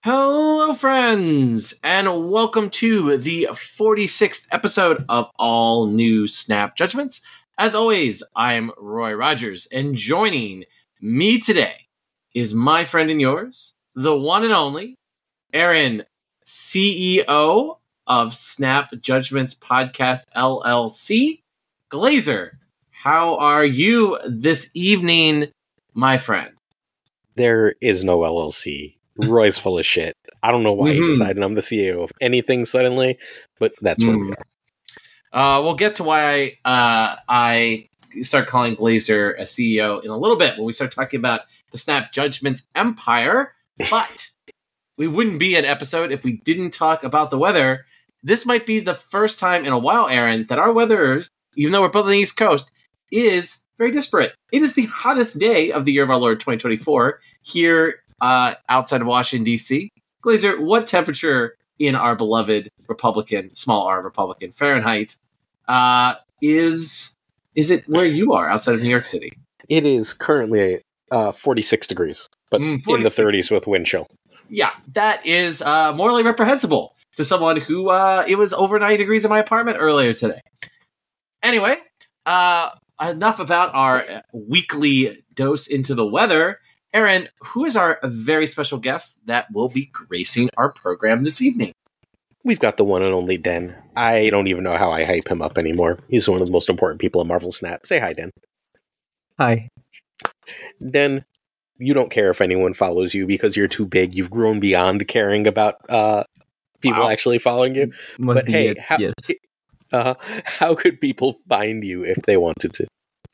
Hello, friends, and welcome to the 46th episode of All New Snap Judgments. As always, I'm Roy Rogers, and joining me today is my friend and yours, the one and only Aaron, CEO of Snap Judgments Podcast LLC. Glazer, how are you this evening, my friend? There is no LLC. Roy's full of shit. I don't know why he decided I'm the CEO of anything suddenly, but that's where we are. We'll get to why I start calling Glazer a CEO in a little bit when we start talking about the Snap Judgments empire. But we wouldn't be an episode if we didn't talk about the weather. This might be the first time in a while, Aaron, that our weather, even though we're both on the East Coast, is very disparate. It is the hottest day of the year of our Lord 2024 here outside of Washington, D.C. Glazer, what temperature in our beloved Republican, small r Republican Fahrenheit, is it where you are outside of New York City? It is currently 46 degrees, but in the 30s with wind chill. Yeah, that is morally reprehensible to someone who it was over 90 degrees in my apartment earlier today. Anyway, enough about our weekly dose into the weather. Aaron, who is our very special guest that will be gracing our program this evening? We've got the one and only Den. I don't even know how I hype him up anymore. He's one of the most important people at Marvel Snap. Say hi, Den. Hi. Den, you don't care if anyone follows you because you're too big. You've grown beyond caring about people actually following you. Must be hey, yes. How could people find you if they wanted to?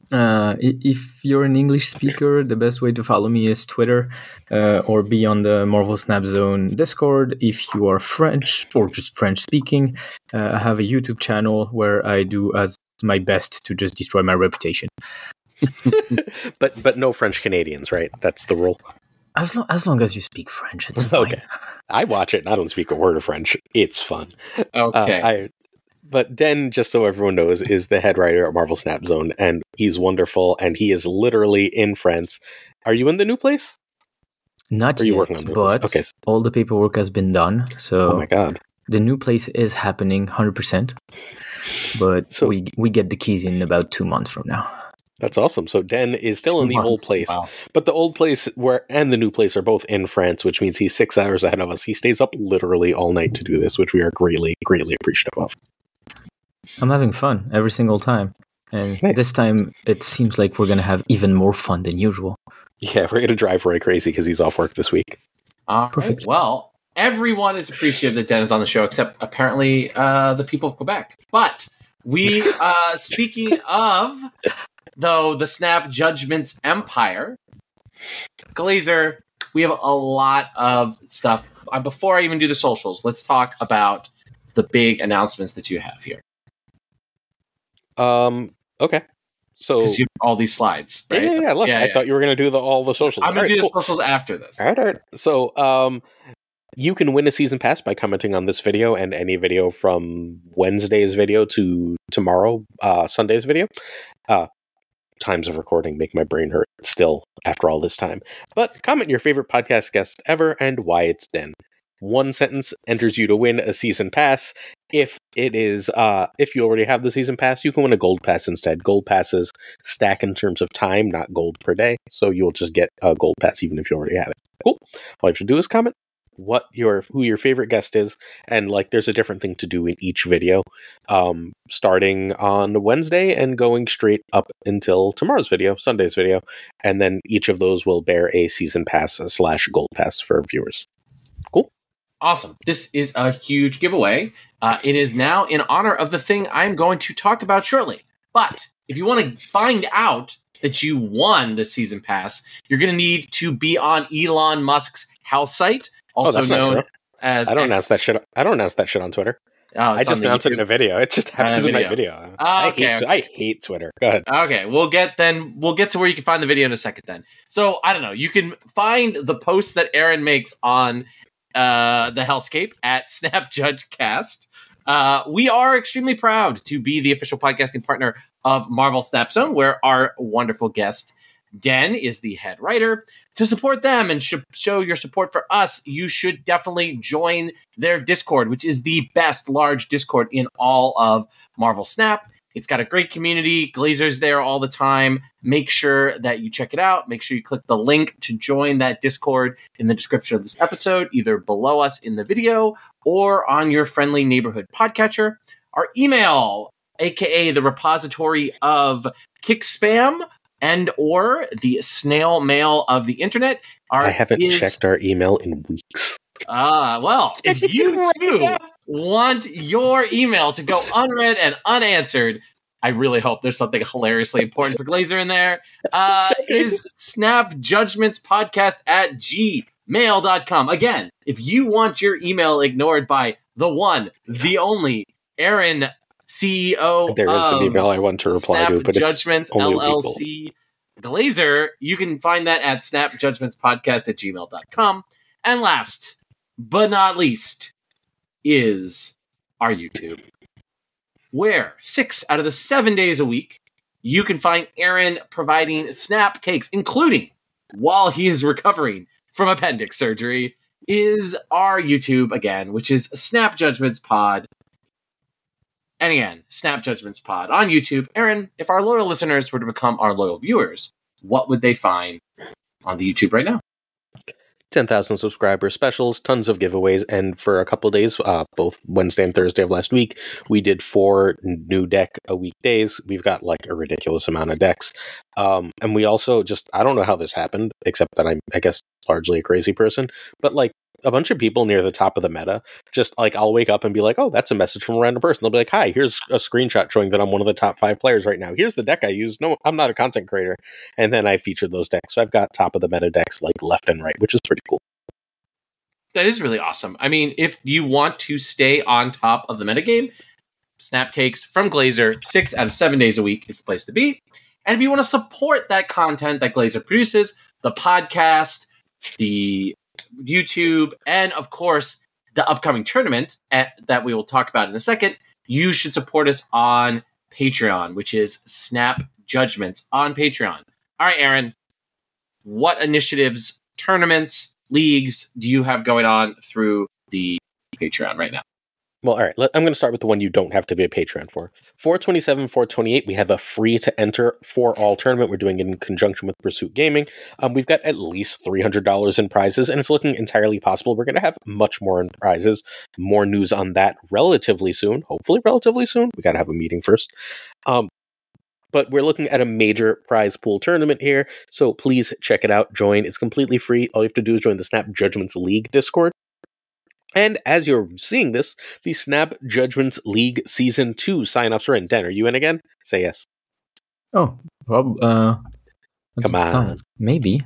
If you're an English speaker, the best way to follow me is Twitter or be on the Marvel Snap Zone Discord. If you are French or just French speaking, I have a YouTube channel where I do as my best to just destroy my reputation. but no French Canadians, right? That's the rule. As long as you speak French, it's fine. Okay. I watch it and I don't speak a word of French. It's fun. Okay. But Den, just so everyone knows, is the head writer at Marvel Snap Zone, and he's wonderful, and he is literally in France. Are you in the new place? Not yet, working on but okay. All the paperwork has been done. So oh my God. The new place is happening 100%, but so, we get the keys in about 2 months from now. That's awesome. So Den is still in the old place, but the old place and the new place are both in France, which means he's 6 hours ahead of us. He stays up literally all night to do this, which we are greatly, greatly appreciative of. I'm having fun every single time. And nice. This time, it seems like we're going to have even more fun than usual. Yeah, we're going to drive Roy crazy because he's off work this week. Perfect. Right. Well, everyone is appreciative that Den is on the show, except apparently the people of Quebec. But we, speaking of, though, the Snap Judgments empire, Glazer, we have a lot of stuff. Before I even do the socials, let's talk about the big announcements that you have here. Okay. So because you have all these slides, right? Yeah. Look, I thought you were going to do all the socials. I'm going to do the socials after this. All right. So, you can win a season pass by commenting on this video and any video from Wednesday's video to tomorrow, Sunday's video. Times of recording make my brain hurt still after all this time. But comment your favorite podcast guest ever and why it's Den. One sentence enters you to win a season pass. If you already have the season pass, you can win a gold pass instead. Gold passes stack in terms of time, not gold per day. So you'll just get a gold pass even if you already have it. Cool. All you have to do is comment who your favorite guest is, and there's a different thing to do in each video, starting on Wednesday and going straight up until tomorrow's video, Sunday's video, and then each of those will bear a season pass / gold pass for viewers. Cool. Awesome. This is a huge giveaway. It is now in honor of the thing I'm going to talk about shortly. But if you want to find out that you won the season pass, you're going to need to be on Elon Musk's house site, also known as. I don't announce that shit. I don't announce that shit on Twitter. I just announced it in a video. It just happens in my video. I hate Twitter. Go ahead. Okay, we'll get to where you can find the video in a second. Then, so I don't know. You can find the posts that Aaron makes on the Hellscape at Snap Judge Cast. We are extremely proud to be the official podcasting partner of Marvel Snap Zone, where our wonderful guest Den is the head writer. To support them and show your support for us, you should definitely join their Discord, which is the best large Discord in all of Marvel Snap. It's got a great community. Glazer's there all the time. Make sure that you check it out. Make sure you click the link to join that Discord in the description of this episode, either below us in the video or on your friendly neighborhood podcatcher. Our email, aka the repository of kick spam and or the snail mail of the internet. I haven't checked our email in weeks. Well, if you too want your email to go unread and unanswered, I really hope there's something hilariously important for Glazer in there, is snapjudgmentspodcast@gmail.com. Again, if you want your email ignored by the one, the only, Aaron, CEO there is an email I want to reply to, but Judgments it's only LLC Glazer, you can find that at snapjudgmentspodcast@gmail.com. And last but not least is our YouTube, where 6 out of the 7 days a week, you can find Aaron providing snap takes, including while he is recovering from appendix surgery, is our YouTube again, which is Snap Judgments Pod. And again, Snap Judgments Pod on YouTube. Aaron, if our loyal listeners were to become our loyal viewers, what would they find on the YouTube right now? 10,000 subscriber specials, tons of giveaways, and for a couple days, both Wednesday and Thursday of last week, we did 4 new deck a week days. We've got like a ridiculous amount of decks. And we also I don't know how this happened, except that I'm, I guess, largely a crazy person, but like a bunch of people near the top of the meta, just like I'll wake up and be like, oh, that's a message from a random person. They'll be like, hi, here's a screenshot showing that I'm one of the top 5 players right now. Here's the deck I use. No, I'm not a content creator. And then I featured those decks. So I've got top of the meta decks like left and right, which is pretty cool. That is really awesome. I mean, if you want to stay on top of the metagame, Snap Takes from Glazer 6 out of 7 days a week is the place to be. And if you want to support that content that Glazer produces, the podcast, the YouTube, and of course, the upcoming tournament that we will talk about in a second, you should support us on Patreon, which is Snap Judgments on Patreon. All right, Aaron, what initiatives, tournaments, leagues do you have going on through the Patreon right now? Well, all right, I'm going to start with the one you don't have to be a Patreon for. 427, 428, we have a free-to-enter for all tournament. We're doing it in conjunction with Pursuit Gaming. We've got at least $300 in prizes, and it's looking entirely possible. We're going to have much more in prizes. More news on that relatively soon. Hopefully relatively soon. We got to have a meeting first. But we're looking at a major prize pool tournament here, so please check it out. Join. It's completely free. All you have to do is join the Snap Judgments League Discord. And as you're seeing this, the Snap Judgments League Season 2 signups are in. Den, are you in again? Say yes. Oh, Rob, come on. Maybe.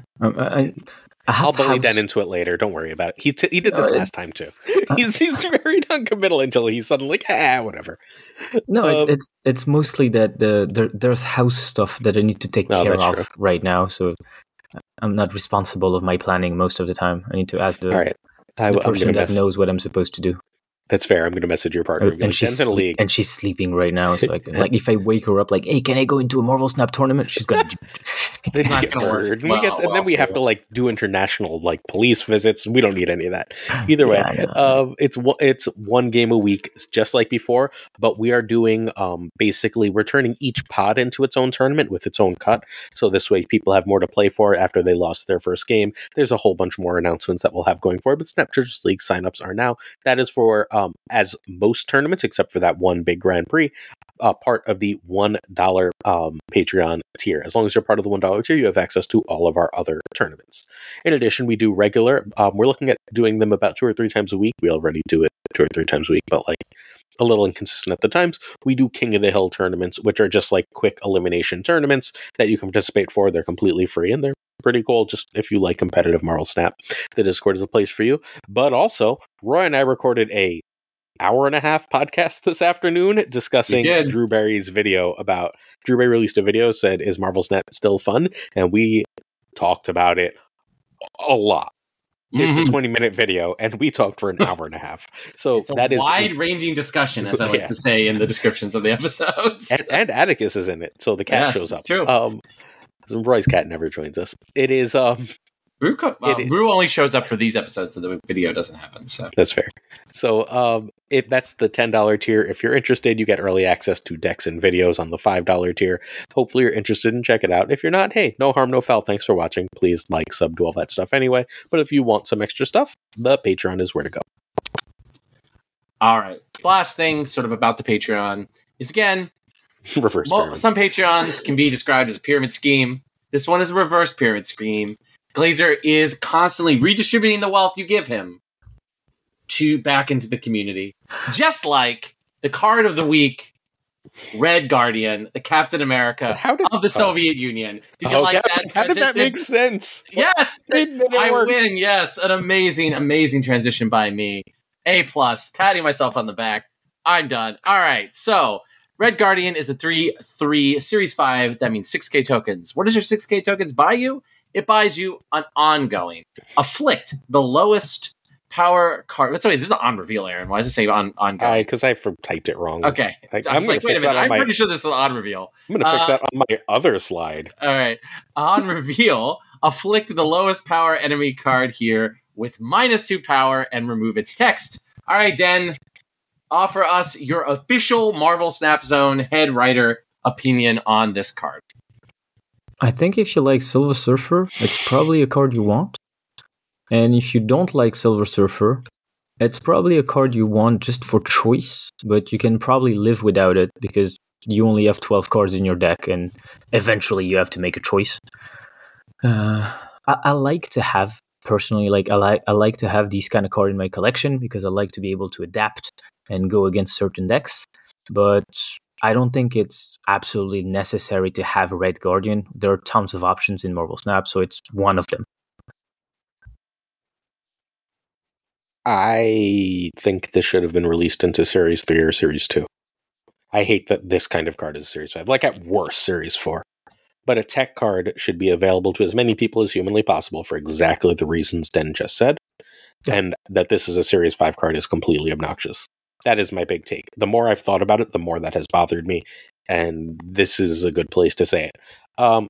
I'll bully Den into it later. Don't worry about it. He did this last time too. He's very non-committal until he's suddenly like, whatever. No, it's mostly that there's house stuff that I need to take care of right now. So I'm not responsible of my planning most of the time. I need to ask the person that knows what I'm supposed to do. That's fair. I'm going to message your partner. And she's sleeping right now. So I can, like, if I wake her up, like, hey, can I go into a Marvel Snap tournament? She's going to. It's not going to work. And then we have to like do international like police visits. We don't need any of that. Either way, it's one game a week, just like before. But we are doing basically we're turning each pod into its own tournament with its own cut. So this way, people have more to play for after they lost their first game. There's a whole bunch more announcements that we'll have going forward. But Snap Judgments League signups are now. That is for as most tournaments, except for that one big Grand Prix. Part of the $1 Patreon tier. As long as you're part of the $1 tier, you have access to all of our other tournaments. In addition, we do regular. We're looking at doing them about 2 or 3 times a week. We already do it 2 or 3 times a week, but like a little inconsistent at the times. We do King of the Hill tournaments, which are just like quick elimination tournaments that you can participate for. They're completely free and they're pretty cool. Just if you like competitive Marvel Snap, the Discord is a place for you. But also, Roy and I recorded a hour-and-a-half podcast this afternoon discussing Drew Barry's video about Drew Barry released a video, said, is Marvel Snap still fun? And we talked about it a lot. It's a 20-minute video, and we talked for an hour and a half. So it's a wide-ranging discussion, as I like to say in the descriptions of the episodes. And Atticus is in it, so the cat shows up. True. Roy's cat never joins us. It is Brew only shows up for these episodes, so the video doesn't happen. So that's fair. So if that's the $10 tier, if you're interested, you get early access to decks and videos on the $5 tier. Hopefully you're interested and check it out. If you're not, hey, no harm, no foul. Thanks for watching. Please like, sub, do all that stuff anyway. But if you want some extra stuff, the Patreon is where to go. All right. Last thing sort of about the Patreon is, again, Reverse pyramid. Some Patreons can be described as a pyramid scheme. This one is a reverse pyramid scheme. Glazer is constantly redistributing the wealth you give him back into the community. Just like the card of the week, Red Guardian, the Captain America of the Soviet Union. Did you like that? How did that make sense? Yes! I win, yes. An amazing, amazing transition by me. A+, patting myself on the back. I'm done. All right, so Red Guardian is a 3/3 Series 5. That means 6k tokens. What does your 6k tokens buy you? It buys you an ongoing. Afflict, the lowest power card. This is an on reveal, Aaron. Why does it say ongoing? Because I typed it wrong. Okay. I'm like, wait a minute. I'm pretty sure this is an on reveal. I'm going to fix that on my other slide. All right. On reveal, afflict the lowest power enemy card here with -2 power and remove its text. All right, Den. Offer us your official Marvel Snap Zone head writer opinion on this card. I think if you like Silver Surfer, it's probably a card you want. And if you don't like Silver Surfer, it's probably a card you want just for choice, but you can probably live without it because you only have 12 cards in your deck and eventually you have to make a choice. I like to have, personally, I like to have these kind of cards in my collection because I like to be able to adapt and go against certain decks. But I don't think it's absolutely necessary to have Red Guardian. There are tons of options in Marvel Snap, so it's one of them. I think this should have been released into Series 3 or Series 2. I hate that this kind of card is Series 5. Like, at worst, Series 4. But a tech card should be available to as many people as humanly possible for exactly the reasons Den just said. Yeah. And that this is a Series 5 card is completely obnoxious. That is my big take. The more I've thought about it, the more that has bothered me. And this is a good place to say it.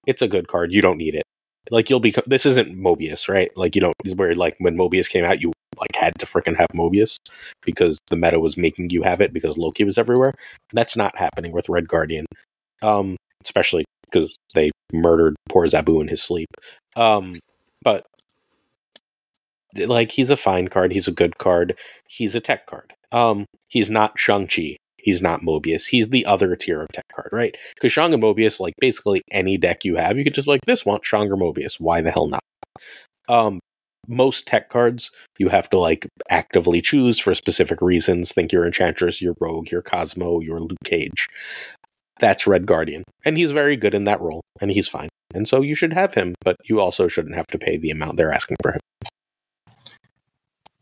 It's a good card. You don't need it. Like, this isn't Mobius, right? Like, you don't, where, like, when Mobius came out, you, like, had to freaking have Mobius because the meta was making you have it because Loki was everywhere. That's not happening with Red Guardian. Especially because they murdered poor Zabu in his sleep. But, like, he's a fine card. He's a good card. He's a tech card. He's not Shang-Chi. He's not Mobius. He's the other tier of tech card, right? Because Shang and Mobius, like, basically any deck you have, you could just be like, this wants Shang or Mobius. Why the hell not? Most tech cards, you have to, like, actively choose for specific reasons. Think your Enchantress, your Rogue, your Cosmo, your Luke Cage. That's Red Guardian. And he's very good in that role. And he's fine. And so you should have him, but you also shouldn't have to pay the amount they're asking for him.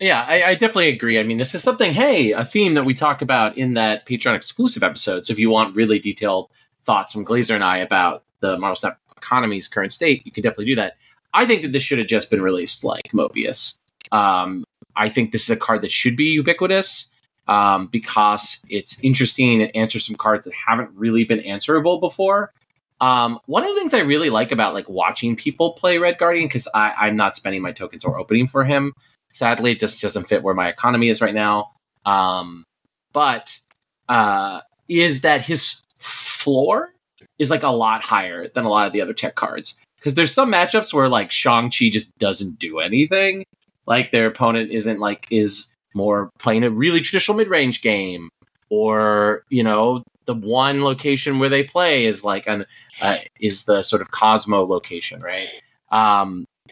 Yeah, I definitely agree. I mean, this is something, a theme that we talk about in that Patreon exclusive episode. So if you want really detailed thoughts from Glazer and I about the Marvel Snap economy's current state, you can definitely do that. I think that this should have just been released like Mobius. I think this is a card that should be ubiquitous because it's interesting and answers some cards that haven't really been answerable before. One of the things I really like about, like, watching people play Red Guardian, because I'm not spending my tokens or opening for him. Sadly, it just doesn't fit where my economy is right now. But is that his floor is, like, a lot higher than a lot of the other tech cards. Because there's some matchups where, like, Shang-Chi just doesn't do anything. Like, their opponent is more playing a really traditional mid-range game. Or, you know, the one location where they play is, like, is the sort of Cosmo location, right?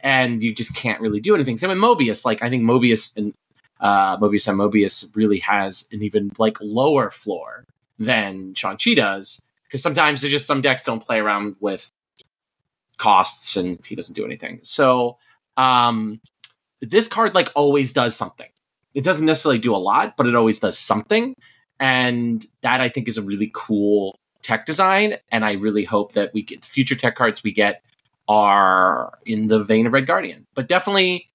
And you just can't really do anything. Same with Mobius. Like, I think Mobius really has an even, like, lower floor than Shang-Chi does. Because sometimes there's just some decks don't play around with costs and he doesn't do anything. So this card, like, always does something. It doesn't necessarily do a lot, but it always does something. And that, I think, is a really cool tech design. And I really hope that we get future tech cards we get are in the vein of Red Guardian. But definitely,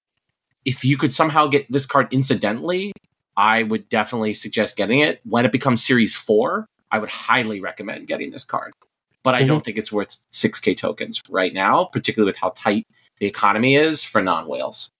if you could somehow get this card incidentally, I would definitely suggest getting it. When it becomes Series 4, I would highly recommend getting this card. but I don't think it's worth 6K tokens right now, particularly with how tight the economy is for non-whales.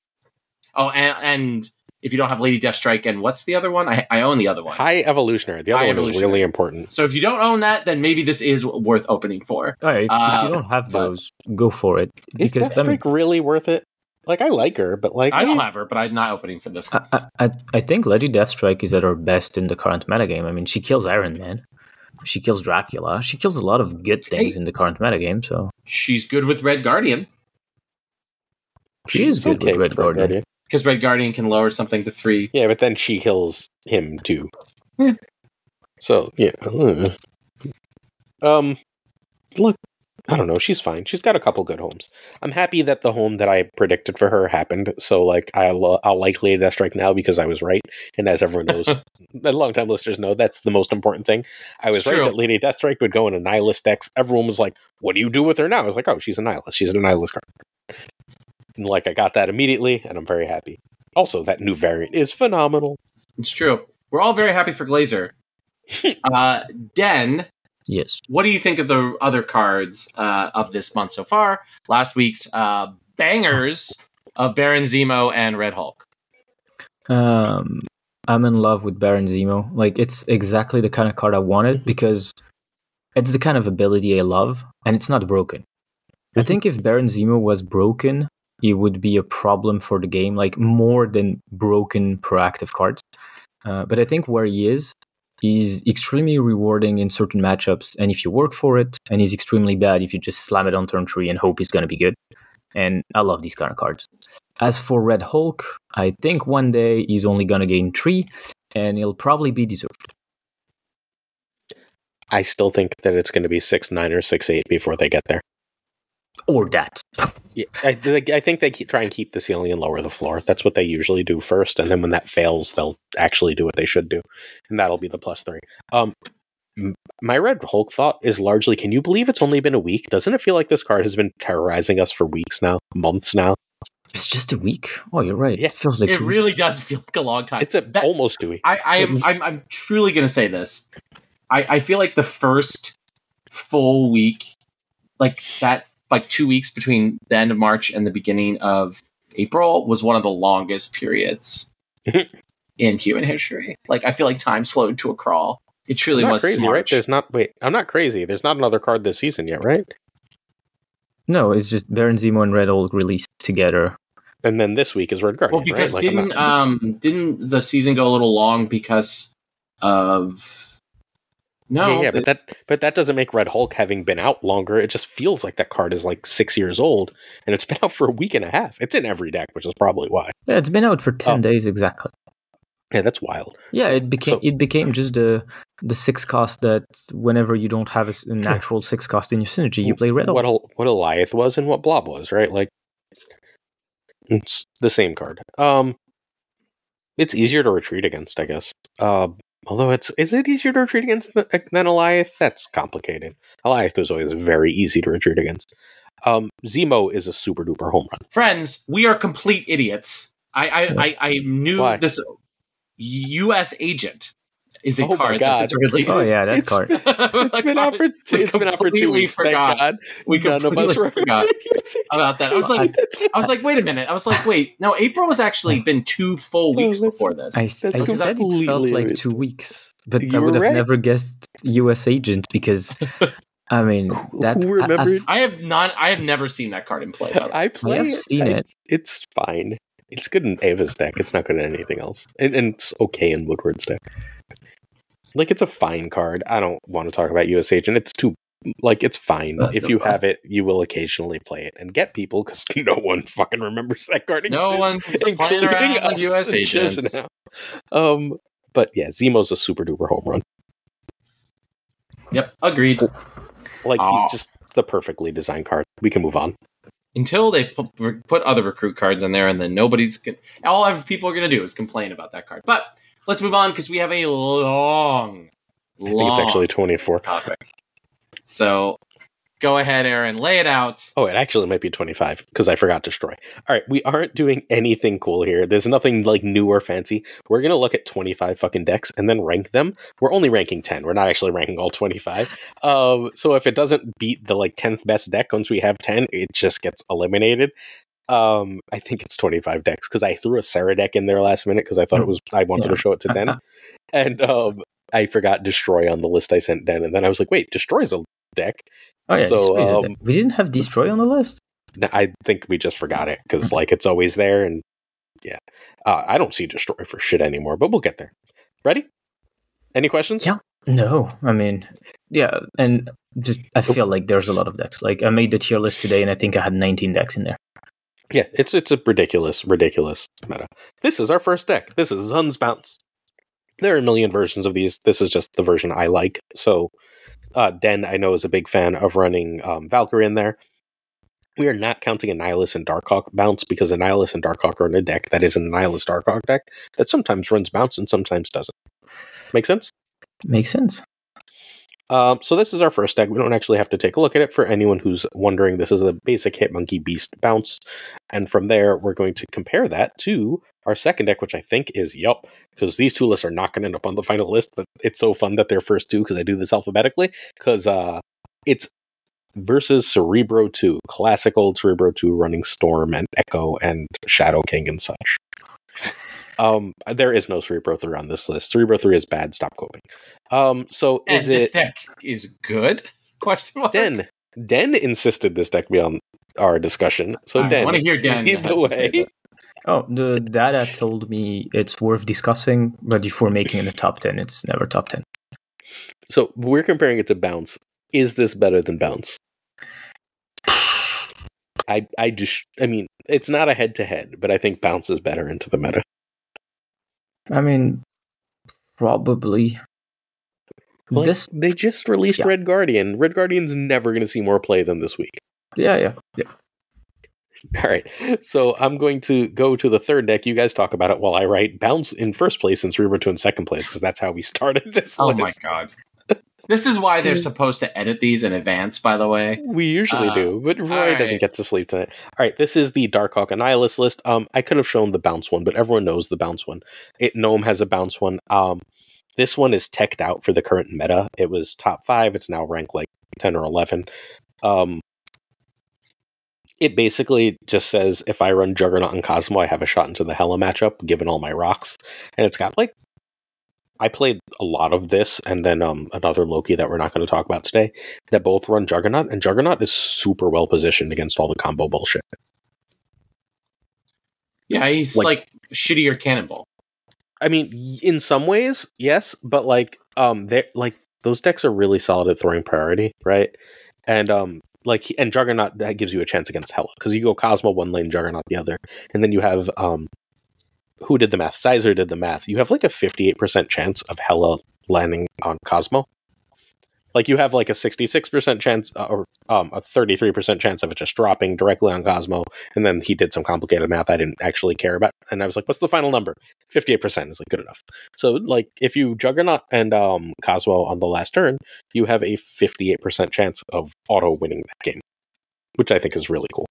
Oh, and if you don't have Lady Deathstrike, and what's the other one? I own the other one. High Evolutionary. The other one is really important. So if you don't own that, then maybe this is worth opening for. If you don't have those, go for it. Is Deathstrike really worth it? Like, I like her, but like... I don't have her, but I'm not opening for this. I think Lady Deathstrike is at her best in the current metagame. I mean, she kills Iron Man. She kills Dracula. She kills a lot of good things in the current metagame, so... She's good with Red Guardian. She is good with Red Guardian. Because Red Guardian can lower something to 3. Yeah, but then she kills him, too. Yeah. So, yeah. Look, I don't know. She's fine. She's got a couple good homes. I'm happy that the home that I predicted for her happened. So, like, I'll like Lady Deathstrike now because I was right. And as everyone knows, the long-time listeners know, that's the most important thing. I was right that Lady Deathstrike would go in a Nihilist decks. Everyone was like, what do you do with her now? I was like, oh, she's a Nihilist. She's a Nihilist card. And, like, I got that immediately, and I'm very happy. Also, that new variant is phenomenal. It's true. We're all very happy for Glazer. Den... Yes. What do you think of the other cards of this month so far? Last week's bangers of Baron Zemo and Red Hulk. I'm in love with Baron Zemo. Like, it's exactly the kind of card I wanted because it's the kind of ability I love, and it's not broken. I think if Baron Zemo was broken, it would be a problem for the game, like more than broken proactive cards. But I think where he is, he's extremely rewarding in certain matchups, and if you work for it, and he's extremely bad if you just slam it on turn 3 and hope he's going to be good. And I love these kind of cards. As for Red Hulk, I think one day he's only going to gain 3, and he'll probably be deserved. I still think that it's going to be 6-9 or 6-8 before they get there. Or that. Yeah, I think they try and keep the ceiling and lower the floor. That's what they usually do first, and then when that fails, they'll actually do what they should do, and that'll be the +3. My Red Hulk thought is largely, can you believe it's only been a week? Doesn't it feel like this card has been terrorizing us for weeks now, months now? It's just a week. Oh, you're right. Yeah. It feels like it really does feel like a long time. It's almost 2 weeks. I'm truly going to say this. I feel like the first full week, like that. Like 2 weeks between the end of March and the beginning of April was one of the longest periods in human history. Like, I feel like time slowed to a crawl. It truly was crazy, March. Right? I'm not crazy. There's not another card this season yet, right? No, it's just Baron Zemo and Red Hulk released together. And then this week is Red Guardian. Well, because right? Like, didn't the season go a little long because of... No, yeah, but that doesn't make Red Hulk having been out longer. It just feels like that card is like 6 years old, and it's been out for a week and a half. It's in every deck, which is probably why. Yeah, it's been out for 10 days exactly. Yeah, that's wild. Yeah, it became just the 6 cost that whenever you don't have a natural 6 cost in your synergy, you play Red Hulk. What Eliath was and what Blob was, right? Like, it's the same card. It's easier to retreat against, I guess. Although is it easier to retreat against than Eliath? That's complicated. Eliath was always very easy to retreat against. Zemo is a super duper home run. Friends, we are complete idiots. I knew Why? This U.S. agent is a Oh card my God. that's released. Oh yeah, that card. It's been out for 2 weeks. Forgot. Thank God. We None of us forgot about that. I was like, wait a minute. I was like, wait, no, April was actually been 2 full weeks before this. I said it felt like 2 weeks, but I would have never guessed U.S. agent because I mean that. Who remembered? I have never seen that card in play. I play. I've seen it. It's fine. It's good in Ava's deck. It's not good in anything else, and it's okay in Woodward's deck. Like, it's a fine card. I don't want to talk about U.S. Agent. It's too, like, it's fine. If you have it, you will occasionally play it and get people, because no one fucking remembers that card exists. No one's playing around with U.S. Agent. But yeah, Zemo's a super duper home run. Yep, agreed. Like, he's just the perfectly designed card. We can move on. Until they put other recruit cards in there, and then all people are going to do is complain about that card. But let's move on, because we have a long I think it's actually 24. topic. So, Go ahead, Aaron. Lay it out. Oh, it actually might be 25 because I forgot Destroy. All right, we aren't doing anything cool here. There's nothing like new or fancy. We're going to look at 25 fucking decks and then rank them. We're only ranking 10. We're not actually ranking all 25. So if it doesn't beat the like 10th best deck once we have 10, it just gets eliminated. I think it's 25 decks because I threw a Sarah deck in there last minute because I thought I wanted to show it to Den. And I forgot Destroy on the list I sent Den. And then I was like, wait, Destroy's a deck. Oh yeah, so we didn't have Destroy on the list. I think we just forgot it because like it's always there, and yeah, I don't see Destroy for shit anymore. But we'll get there. Ready? Any questions? Yeah. No, I mean, yeah, and just I feel like there's a lot of decks. Like I made the tier list today, and I think I had 19 decks in there. Yeah, it's a ridiculous meta. This is our first deck. This is Zun's Bounce. There are a million versions of these. This is just the version I like. So. Den, I know, is a big fan of running Valkyrie in there. We are not counting a Nihilus and Darkhawk bounce because a Nihilus and Darkhawk are in a deck that is a Nihilus Darkhawk deck that sometimes runs bounce and sometimes doesn't. Make sense? Makes sense. So this is our first deck. We don't actually have to take a look at it. For anyone who's wondering, this is the basic Hitmonkey Beast bounce. And from there, we're going to compare that to our second deck, which I think is Yup, because these two lists are not going to end up on the final list, but it's so fun that they're first two because I do this alphabetically, because it's versus Cerebro 2, classic old Cerebro 2 running Storm and Echo and Shadow King and such. There is no Cerebro 3 on this list. Cerebro 3 is bad. Stop coping. So And is this it deck is good? Question mark. Den insisted this deck be on our discussion. So Den, I want to hear Den. lead the way. Oh, the data told me it's worth discussing, but if we're making it a top 10, it's never top 10. So we're comparing it to Bounce. Is this better than Bounce? I mean, it's not a head-to-head, but I think Bounce is better into the meta. I mean, probably. Like, they just released Red Guardian. Red Guardian's never going to see more play than this week. Yeah. All right, so I'm going to go to the third deck. You guys talk about it while I write Bounce in first place and Cerebro 2 in second place, because that's how we started this list. Oh my god. This is why they're supposed to edit these in advance, by the way. We usually do, but Roy doesn't get to sleep tonight. All right, this is the Darkhawk Annihilus list. I could have shown the Bounce one, but everyone knows the Bounce one. Gnome has a Bounce one. This one is teched out for the current meta. It was top 5. It's now ranked like 10 or 11. It basically just says if I run Juggernaut and Cosmo, I have a shot into the Hela matchup, given all my rocks. And it's got like, I played a lot of this, and then another Loki that we're not going to talk about today, that both run Juggernaut, and Juggernaut is super well positioned against all the combo bullshit. Yeah, he's like shittier Cannonball. I mean, in some ways, yes, but like, those decks are really solid at throwing priority, right? And and Juggernaut, that gives you a chance against Hela, because you go Cosmo one lane, Juggernaut the other, and then you have who did the math? Sizer did the math. You have like a 58% chance of Hela landing on Cosmo. Like you have like a 66% chance or a 33% chance of it just dropping directly on Cosmo. And then he did some complicated math I didn't actually care about. And I was like, what's the final number? 58% is like good enough. So like if you Juggernaut and Cosmo on the last turn, you have a 58% chance of auto winning that game, which I think is really cool.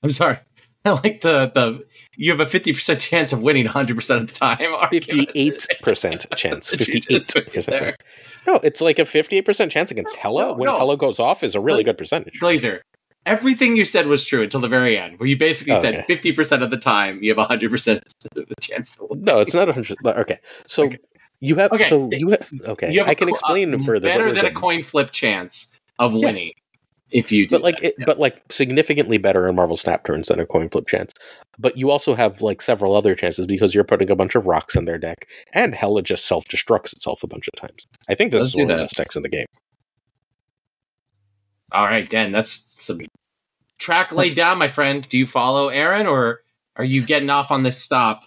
I'm sorry. I like the you have a 50% chance of winning 100% of the time. 58% chance. 58%. No, it's like a 58% chance against Hela. When Hela goes off is a really good percentage. Glazer, everything you said was true until the very end, where you basically said 50% of the time you have 100% of the chance to win. No, it's not 100. Okay, so you have. Okay, so you have. Okay, you have I can explain further. Better than a coin flip chance of winning. If you do, but like significantly better in Marvel Snap turns than a coin flip chance. But you also have like several other chances because you're putting a bunch of rocks in their deck, and Hela just self-destructs itself a bunch of times. I think this is one of the best decks in the game. All right, Dan, that's some track laid down, my friend. Do you follow Aaron, or are you getting off on this stop?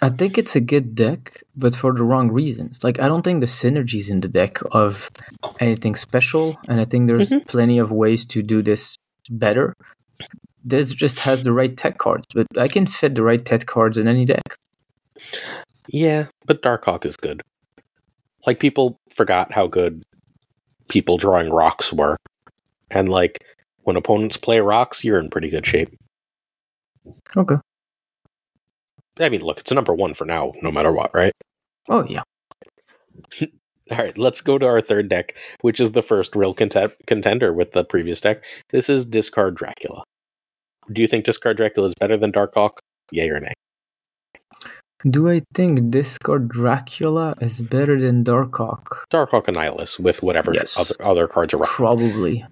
I think it's a good deck, but for the wrong reasons. Like, I don't think the synergies in the deck of anything special, and I think there's plenty of ways to do this better. This just has the right tech cards, but I can fit the right tech cards in any deck. Yeah, but Darkhawk is good. Like, people forgot how good people drawing rocks were. And, like, when opponents play rocks, you're in pretty good shape. Okay. I mean, look, it's a number 1 for now, no matter what, right? Oh, yeah. All right, let's go to our third deck, which is the first real contender with the previous deck. This is Discard Dracula. Do you think Discard Dracula is better than Darkhawk? Yay or nay? Do I think Discard Dracula is better than Darkhawk? Darkhawk Annihilus with whatever other cards around. Probably.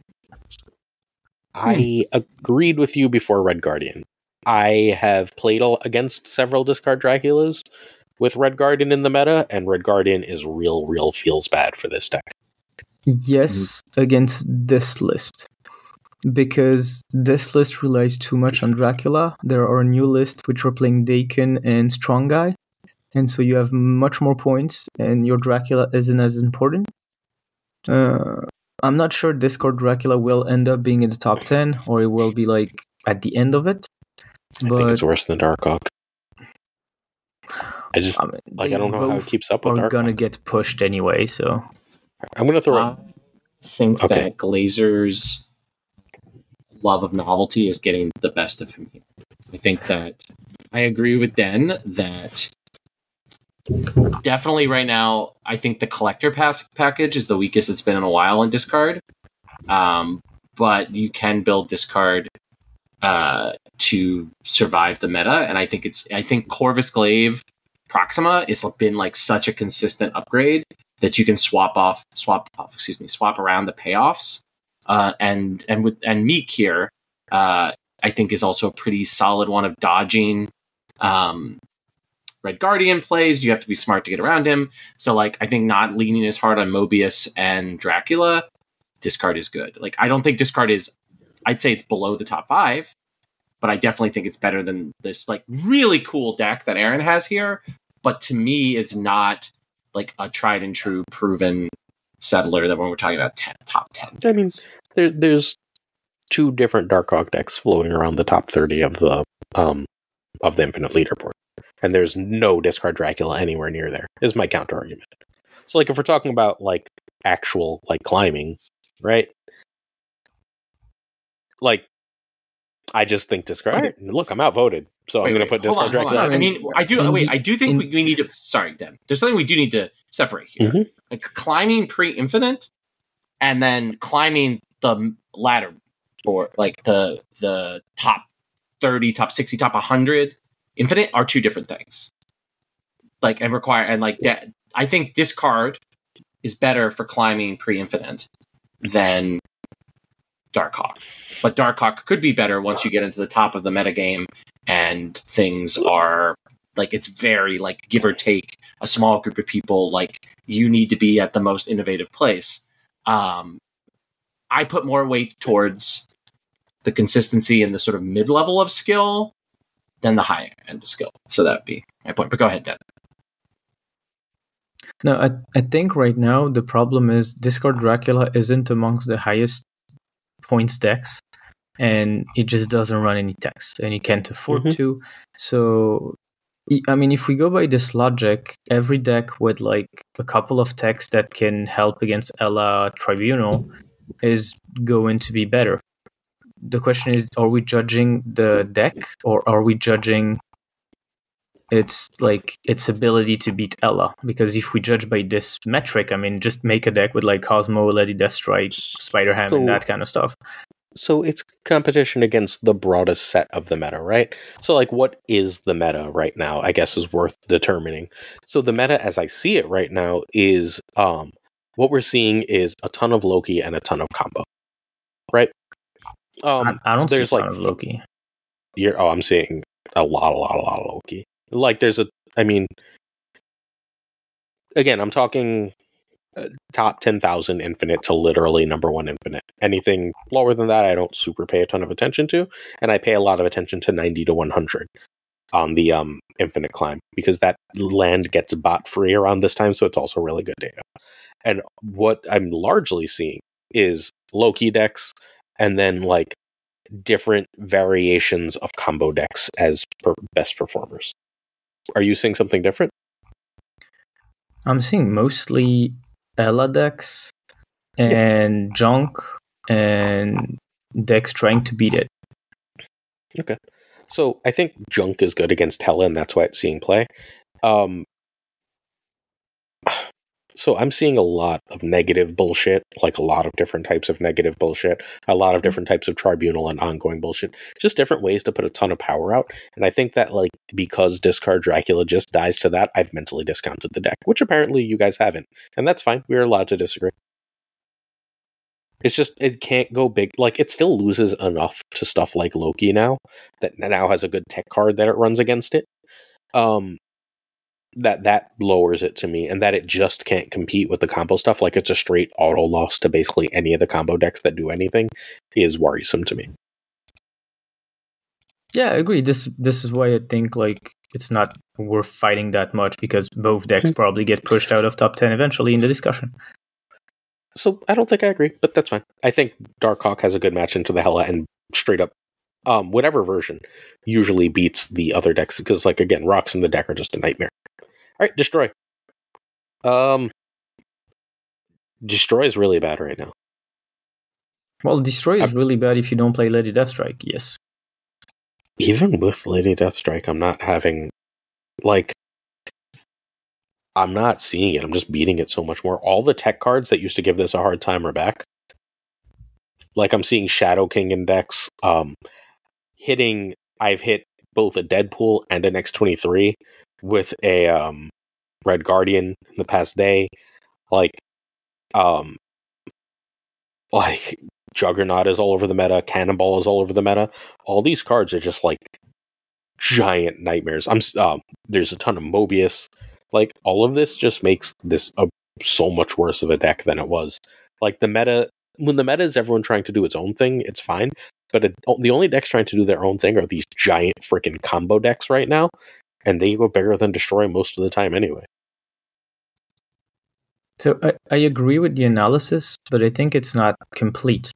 I agreed with you before Red Guardian. I have played against several Discard Draculas with Red Guardian in the meta, and Red Guardian is real feels bad for this deck. Yes, against this list. Because this list relies too much on Dracula. There are new lists which are playing Dakin and Strong Guy, and so you have much more points, and your Dracula isn't as important. I'm not sure Discard Dracula will end up being in the top 10, or it will be like at the end of it. I think it's worse than Darkhawk. I don't know how it keeps up with Darkhawk. Are gonna get pushed anyway, so I'm gonna throw. I think that Glazer's love of novelty is getting the best of him here. I think that I agree with Den that definitely right now, I think the collector package is the weakest it's been in a while in Discard. But you can build Discard to survive the meta, and I think Corvus Glaive Proxima has been like such a consistent upgrade that you can swap around the payoffs. And Meek here, I think is also a pretty solid one of dodging Red Guardian plays. You have to be smart to get around him. So like, I think not leaning as hard on Mobius and Dracula, Discard is good. Like, I don't think Discard is, I'd say it's below the top 5, but I definitely think it's better than this like really cool deck that Aaron has here. But to me, is not like a tried and true proven settler that when we're talking about top 10. I mean, there's 2 different Darkhawk decks floating around the top 30 of the Infinite Leaderboard, and there's no Discard Dracula anywhere near there. Is my counter argument. So, like, if we're talking about like actual like climbing, right? Like, I just think Discard. Okay. Look, I'm outvoted, so I'm going to put Discard Dracula. I mean, I do think we need to. Sorry, Dan. There's something we do need to separate here. Mm-hmm. Like climbing pre-infinite, and then climbing the ladder, or like the top 30, top 60, top 100 infinite are 2 different things. Like I think Discard is better for climbing pre-infinite than Darkhawk. But Darkhawk could be better once you get into the top of the metagame and things are like, it's very like give or take a small group of people, like you need to be at the most innovative place. I put more weight towards the consistency and the sort of mid-level of skill than the high end of skill. So that would be my point. But go ahead, Dan. No, I think right now the problem is Discard Dracula isn't amongst the highest points decks, and it just doesn't run any text, and you can't afford to. So, I mean, if we go by this logic, every deck with like a couple of texts that can help against Ella Tribunal is going to be better. The question is, are we judging the deck, or are we judging its ability to beat Ella? Because if we judge by this metric, I mean, just make a deck with like Cosmo, Lady Deathstrike, Spider-Ham, and that kind of stuff. So it's competition against the broadest set of the meta, right? So like, what is the meta right now, I guess, is worth determining. So the meta, as I see it right now, is what we're seeing is a ton of Loki and a ton of combo, right? I don't see a ton of Loki. I'm seeing a lot of Loki. Like, again, I'm talking top 10,000 infinite to literally number 1 infinite. Anything lower than that, I don't super pay a ton of attention to, and I pay a lot of attention to 90 to 100 on the infinite climb, because that land gets bot free around this time, so it's also really good data. And what I'm largely seeing is Loki decks, and then like different variations of combo decks as best performers. Are you seeing something different? I'm seeing mostly Ella decks, and junk and decks trying to beat it. Okay. So I think junk is good against Hela, and that's why it's seeing play. So I'm seeing a lot of negative bullshit, like a lot of different types of negative bullshit, a lot of different types of tribunal and ongoing bullshit, just different ways to put a ton of power out. And I think that, like, because discard Dracula just dies to that, I've mentally discounted the deck, which apparently you guys haven't. And that's fine. We're allowed to disagree. It's just, it can't go big. Like, it still loses enough to stuff like Loki now, that now has a good tech card that it runs against it. That lowers it to me, and that it just can't compete with the combo stuff. Like, it's a straight auto loss to basically any of the combo decks that do anything is worrisome to me. Yeah, I agree. This is why I think, like, it's not worth fighting that much, because both decks probably get pushed out of top 10 eventually in the discussion. So I don't think I agree, but that's fine. I think Darkhawk has a good match into the Hela, and straight up, whatever version usually beats the other decks, because, like, again, rocks in the deck are just a nightmare. All right, Destroy. Destroy is really bad right now. Well, Destroy is really bad if you don't play Lady Deathstrike, yes. Even with Lady Deathstrike, I'm not having, like, I'm not seeing it. I'm just beating it so much more. All the tech cards that used to give this a hard time are back. Like, I'm seeing Shadow King in decks. I've hit both a Deadpool and an X-23 with a Red Guardian in the past day. Like Juggernaut is all over the meta, Cannonball is all over the meta. All these cards are just like giant nightmares. There's a ton of Mobius. Like, all of this just makes this so much worse of a deck than it was. Like, the meta, when the meta is everyone trying to do its own thing, it's fine. But the only decks trying to do their own thing are these giant freaking combo decks right now. And they go bigger than Destroy most of the time anyway. So I agree with the analysis, but I think it's not complete.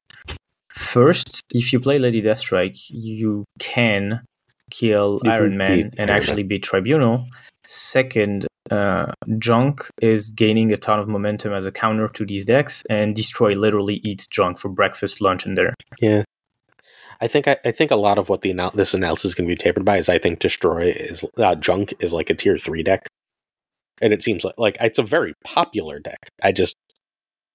First, if you play Lady Deathstrike, you can kill Iron Man and actually beat Tribunal. Second, Junk is gaining a ton of momentum as a counter to these decks, and Destroy literally eats Junk for breakfast, lunch, and dinner. Yeah. I think a lot of what this analysis is going to be tapered by is I think Destroy is Junk is like a tier 3 deck, and it seems like it's a very popular deck. I just,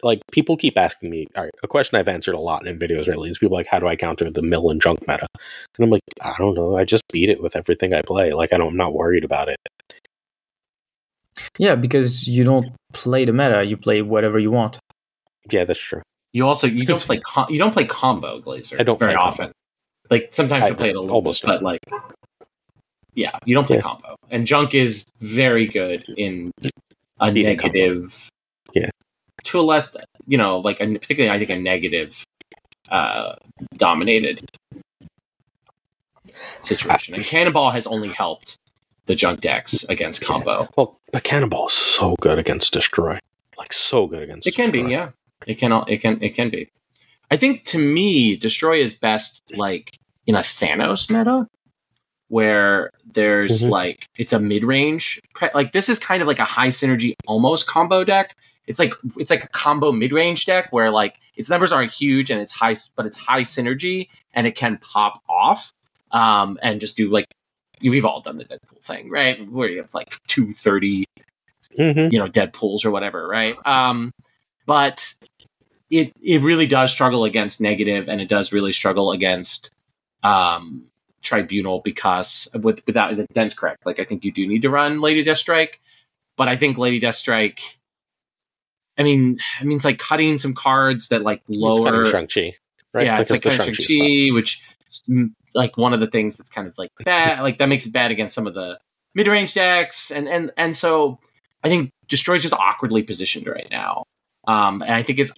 like, people keep asking me. All right, a question I've answered a lot in videos lately is people like, how do I counter the mill and Junk meta? And I'm like, I don't know. I just beat it with everything I play. Like, I'm not worried about it. Yeah, because you don't play the meta; you play whatever you want. Yeah, that's true. You don't play combo, Glazer. I don't very play often. Like, sometimes you play it a little bit, but like, yeah, you don't play combo. And Junk is very good in a negative, to a less, like, particularly I think a negative dominated situation. And Cannonball has only helped the Junk decks against combo. Well, but Cannonball is so good against Destroy. Like, so good against Destroy. It can be, yeah. It can be. I think, to me, Destroy is best, like, in a Thanos meta, where there's like, it's a mid-range. Like, this is kind of like a high synergy, almost combo deck. It's like a combo mid-range deck where, like, its numbers aren't huge and it's high, but it's high synergy and it can pop off and just do, like, we've all done the Deadpool thing, right? Where you have like 230, Deadpools or whatever, right? But it really does struggle against negative, and it does really struggle against Tribunal, because without, that's correct. Like, I think you do need to run Lady Deathstrike, but I think Lady Deathstrike, I mean, it's like cutting some cards that, like, lower Shang-Chi, right? Yeah, it's like cutting Shang-Chi, which, like, one of the things that's kind of like bad, like, that makes it bad against some of the mid-range decks, and so I think Destroy's just awkwardly positioned right now, and I think it's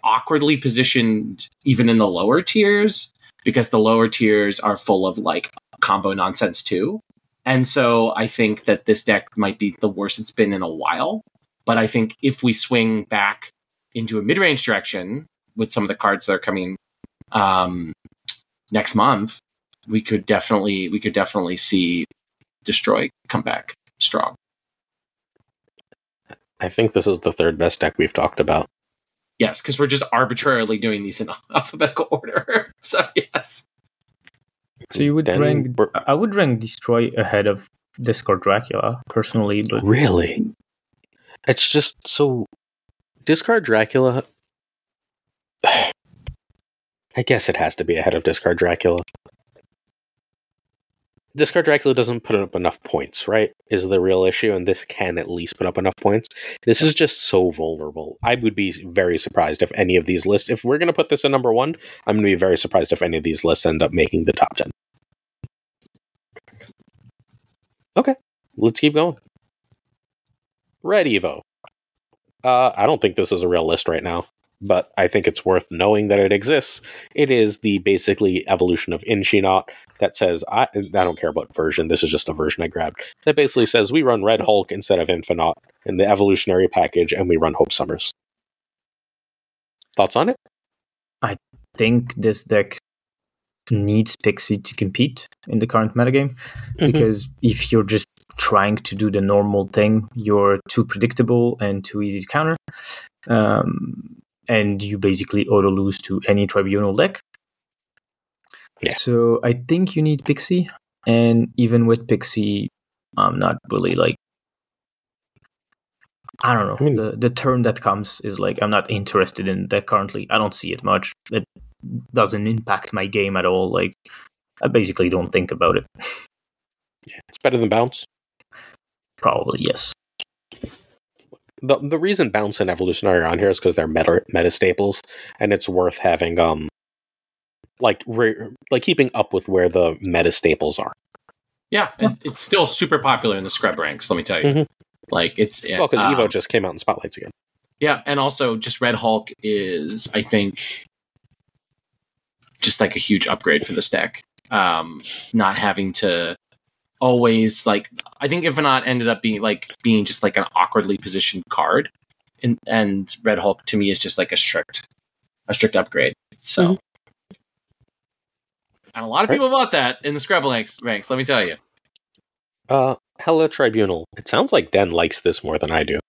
awkwardly positioned even in the lower tiers, because the lower tiers are full of, like, combo nonsense too. And so I think that this deck might be the worst it's been in a while. But I think if we swing back into a mid-range direction with some of the cards that are coming next month, we could definitely see Destroy come back strong. I think this is the third best deck we've talked about. Yes, because we're just arbitrarily doing these in alphabetical order. So yes. So you would I would rank Destroy ahead of Discard Dracula personally, but really, it's just so Discard Dracula. I guess it has to be ahead of Discard Dracula. Discard Dracula doesn't put up enough points, right? Is the real issue, and this can at least put up enough points. This is just so vulnerable. I would be very surprised if any of these lists, if we're going to put this in number 1, I'm going to be very surprised if any of these lists end up making the top 10. Okay, let's keep going. Red Evo. I don't think this is a real list right now, but I think it's worth knowing that it exists. It is the basically evolution of Inchinaut that says, I don't care about version, this is just a version I grabbed, that basically says we run Red Hulk instead of Infinaut in the evolutionary package, and we run Hope Summers. Thoughts on it? I think this deck needs Pixie to compete in the current metagame, because if you're just trying to do the normal thing, you're too predictable and too easy to counter. And you basically auto lose to any Tribunal deck. Yeah. So I think you need Pixie, and even with Pixie, I'm not really like, I don't know. I mean, the term that comes is like, I'm not interested in that currently. I don't see it much. It doesn't impact my game at all. Like, I basically don't think about it. Yeah, it's better than Bounce. Probably, yes. The reason Bounce and Evolutionary are on here is because they're meta staples, and it's worth having like keeping up with where the meta staples are. Yeah, it's still super popular in the scrub ranks. Let me tell you, like it's because Evo just came out in Spotlights again. Yeah, and also just Red Hulk is, I think, just like a huge upgrade for this deck. Not having to always like, I think Infinaut ended up being just like an awkwardly positioned card, and Red Hulk to me is just like a strict upgrade. So, and a lot of people bought that in the Scrabble ranks. Let me tell you. Hella Tribunal. It sounds like Den likes this more than I do.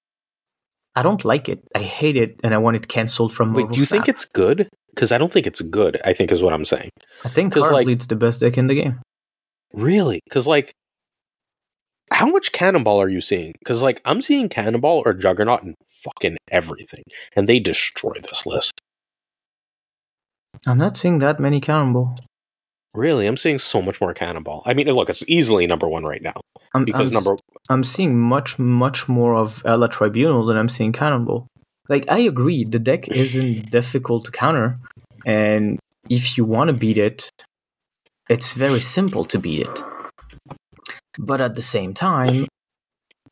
I don't like it. I hate it, and I want it canceled from Marvel. Wait, do you think it's good? Because I don't think it's good, I think is what I'm saying. I think currently it's the best deck in the game. Really? Because, like, how much Cannonball are you seeing? Because, like, I'm seeing Cannonball or Juggernaut in fucking everything, and they destroy this list. I'm not seeing that many Cannonball. Really? I'm seeing so much more Cannonball. I mean, look, it's easily number 1 right now. I'm seeing much more of Ella Tribunal than I'm seeing Cannonball. Like, I agree, the deck isn't difficult to counter, and if you want to beat it, it's very simple to beat it. But at the same time,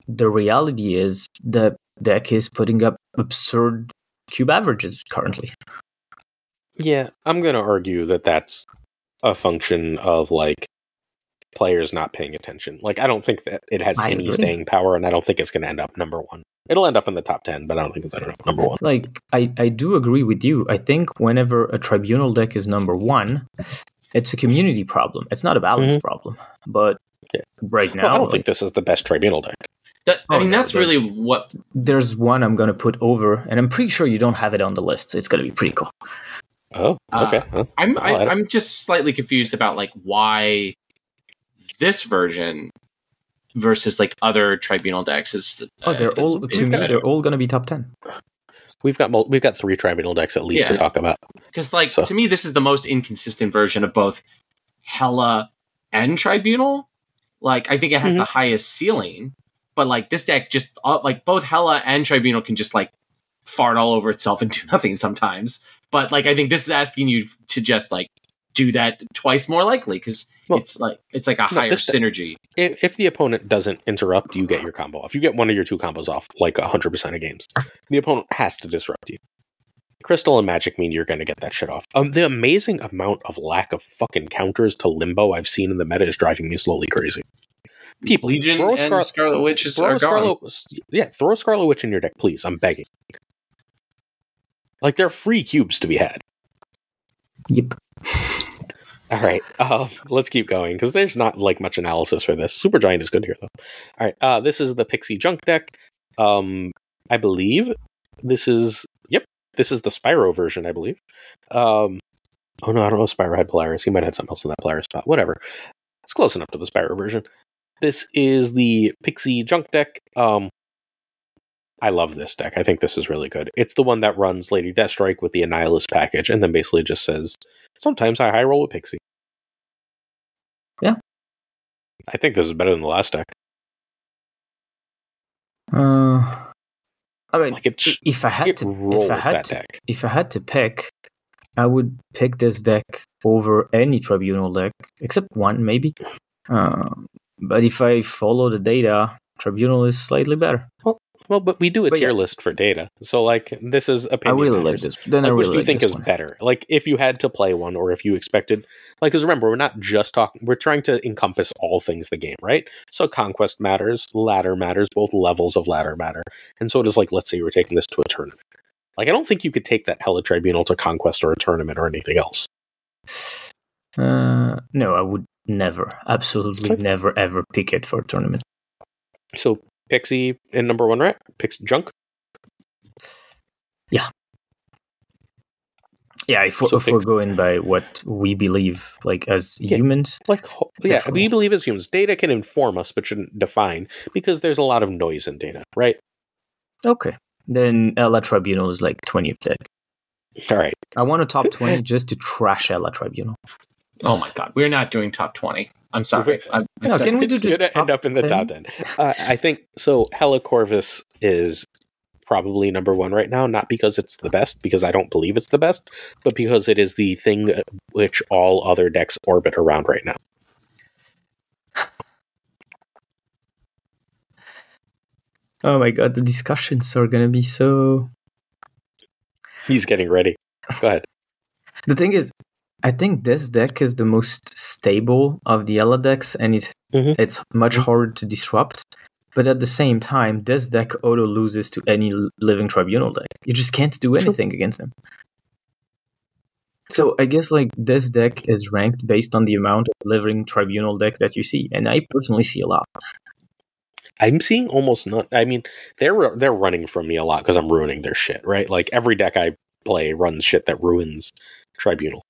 the reality is the deck is putting up absurd cube averages currently. Yeah, I'm going to argue that that's a function of, like, players not paying attention. Like, I don't think that it has any staying power, and I don't think it's going to end up number 1. It'll end up in the top 10, but I don't think it's going to end up number 1. Like, I do agree with you. I think whenever a Tribunal deck is number 1, it's a community problem. It's not a balance problem. But right now... Well, I don't think this is the best Tribunal deck. That's really what... There's one I'm going to put over, and I'm pretty sure you don't have it on the list. So it's going to be pretty cool. Oh, okay. I'm just slightly confused about, like, why this version versus like other Tribunal decks is. They're all going to be top 10. We've got 3 Tribunal decks at least to talk about. Because to me, this is the most inconsistent version of both Hela and Tribunal. Like, I think it has the highest ceiling, but like this deck just like both Hela and Tribunal can just like fart all over itself and do nothing sometimes. But like, I think this is asking you to just like do that twice more likely, because it's like a higher synergy. If the opponent doesn't interrupt, you get your combo off. You get one of your 2 combos off like 100% of games. The opponent has to disrupt you. Crystal and Magic mean you're going to get that shit off. The amazing amount of lack of fucking counters to Limbo I've seen in the meta is driving me slowly crazy. People, Legion and Scarlet Witch are gone. Throw a Scarlet Witch in your deck, please. I'm begging. Like, they're free cubes to be had. Yep. All right, let's keep going, because there's not like much analysis for this. Supergiant is good here, though. All right, this is the Pixie Junk deck. I believe this is this is the Spyro version, I believe. Oh no, I don't know if Spyro had Polaris. He might have had something else in that Polaris spot. Whatever. It's close enough to the Spyro version. This is the Pixie Junk deck. I love this deck. I think this is really good. It's the one that runs Lady Deathstrike with the Annihilus package, and then basically just says, sometimes I high roll with Pixie. Yeah. I think this is better than the last deck. I mean, Like if I had to pick, I would pick this deck over any Tribunal deck, except one maybe. But if I follow the data, Tribunal is slightly better. Well, but we do a tier list for data, so like this is opinion. I really matters. like this. Then like, which really do you think is one. better? Like, if you had to play one, or if you expected, like, because remember, we're not just talking. We're trying to encompass all things the game, right? So conquest matters, ladder matters, both levels of ladder matter, and so does like, let's say you were taking this to a tournament. Like, I don't think you could take that Hella Tribunal to conquest or a tournament or anything else. No, I would never, absolutely never, ever pick it for a tournament. So. Pixie in number 1, right? Pixie Junk? Yeah. Yeah, if we're going by what we believe, like, as humans. Like, we believe as humans. Data can inform us, but shouldn't define, because there's a lot of noise in data, right? Okay. Then Ella Tribunal is like 20th deck. All right. I want a top 20 just to trash Ella Tribunal. Oh my god, we're not doing top 20. I'm sorry. Can we do it's going to end up in the 10? top 10. I think so. Hella Corvus is probably number 1 right now, not because it's the best, because I don't believe it's the best, but because it is the thing which all other decks orbit around right now. Oh my god, the discussions are going to be so... He's getting ready. Go ahead. The thing is, I think this deck is the most stable of the Ella decks, and it's much harder to disrupt. But at the same time, this deck auto loses to any living Tribunal deck. You just can't do anything against them. So I guess like this deck is ranked based on the amount of living Tribunal deck that you see, and I personally see a lot. I'm seeing almost none. I mean, they're running from me a lot because I'm ruining their shit, right? Like every deck I play runs shit that ruins Tribunal.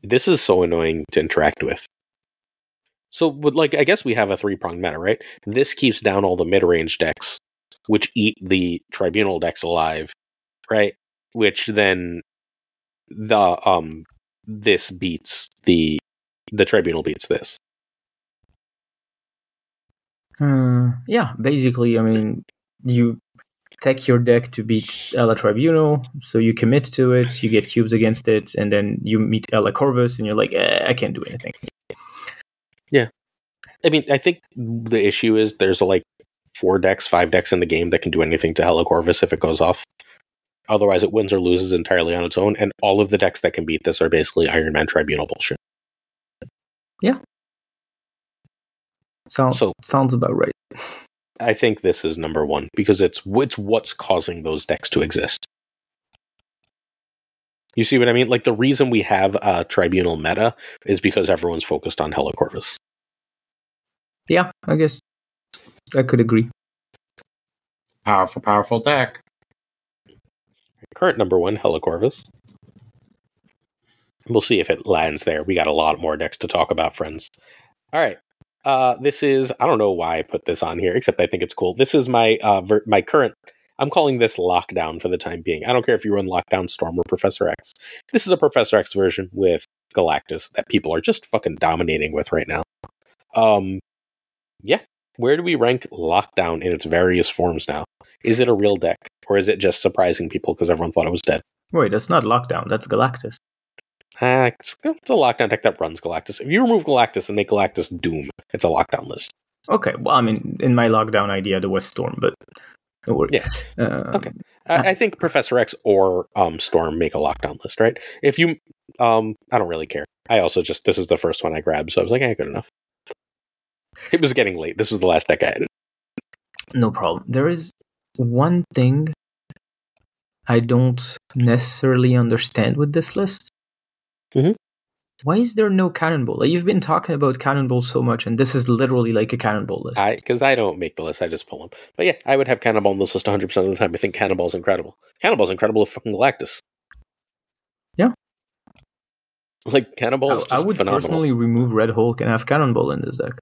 This is so annoying to interact with. So, like, I guess we have a 3-pronged meta, right? This keeps down all the mid-range decks, which eat the Tribunal decks alive, right? Which then this beats the Tribunal beats this. Yeah, basically, I mean, you take your deck to beat Ella Tribunal, so you commit to it, you get cubes against it, and then you meet Ella Corvus, and you're like, I can't do anything. Yeah. I mean, I think the issue is there's like 5 decks in the game that can do anything to Hella Corvus if it goes off. Otherwise, it wins or loses entirely on its own, and all of the decks that can beat this are basically Iron Man Tribunal bullshit. Yeah. Sounds about right. I think this is number 1 because it's what's causing those decks to exist. You see what I mean? Like the reason we have a Tribunal meta is because everyone's focused on Hella Corvus. Yeah, I guess I could agree. Powerful deck. Current number 1, Hella Corvus. We'll see if it lands there. We got a lot more decks to talk about, friends. All right. This is, I don't know why I put this on here, except I think it's cool. This is my my current, I'm calling this Lockdown for the time being. I don't care if you run Lockdown, Storm, or Professor X. This is a Professor X version with Galactus that people are just fucking dominating with right now. Yeah. Where do we rank Lockdown in its various forms now? Is it a real deck, or is it just surprising people because everyone thought it was dead? Wait, that's not Lockdown, that's Galactus. It's a Lockdown deck that runs Galactus. If you remove Galactus and make Galactus Doom, it's a Lockdown list. Okay, well, I mean, in my Lockdown idea, there was Storm, but it worked. Yeah. Okay. I think Professor X or Storm make a Lockdown list, right? If you, I don't really care. I also this is the first one I grabbed, so I was like, good enough. It was getting late. This was the last deck I had. No problem. There is one thing I don't necessarily understand with this list. Mm-hmm. Why is there no cannonball? Like, you've been talking about cannonball so much, and this is literally like a cannonball list. Because I don't make the list, I just pull them. But yeah, I would have Cannonball on this list 100% of the time. I think Cannonball's incredible. Cannonball's incredible with fucking Galactus. Yeah. Like, Cannonball's just I would phenomenal. personally remove Red Hulk and have Cannonball in this deck.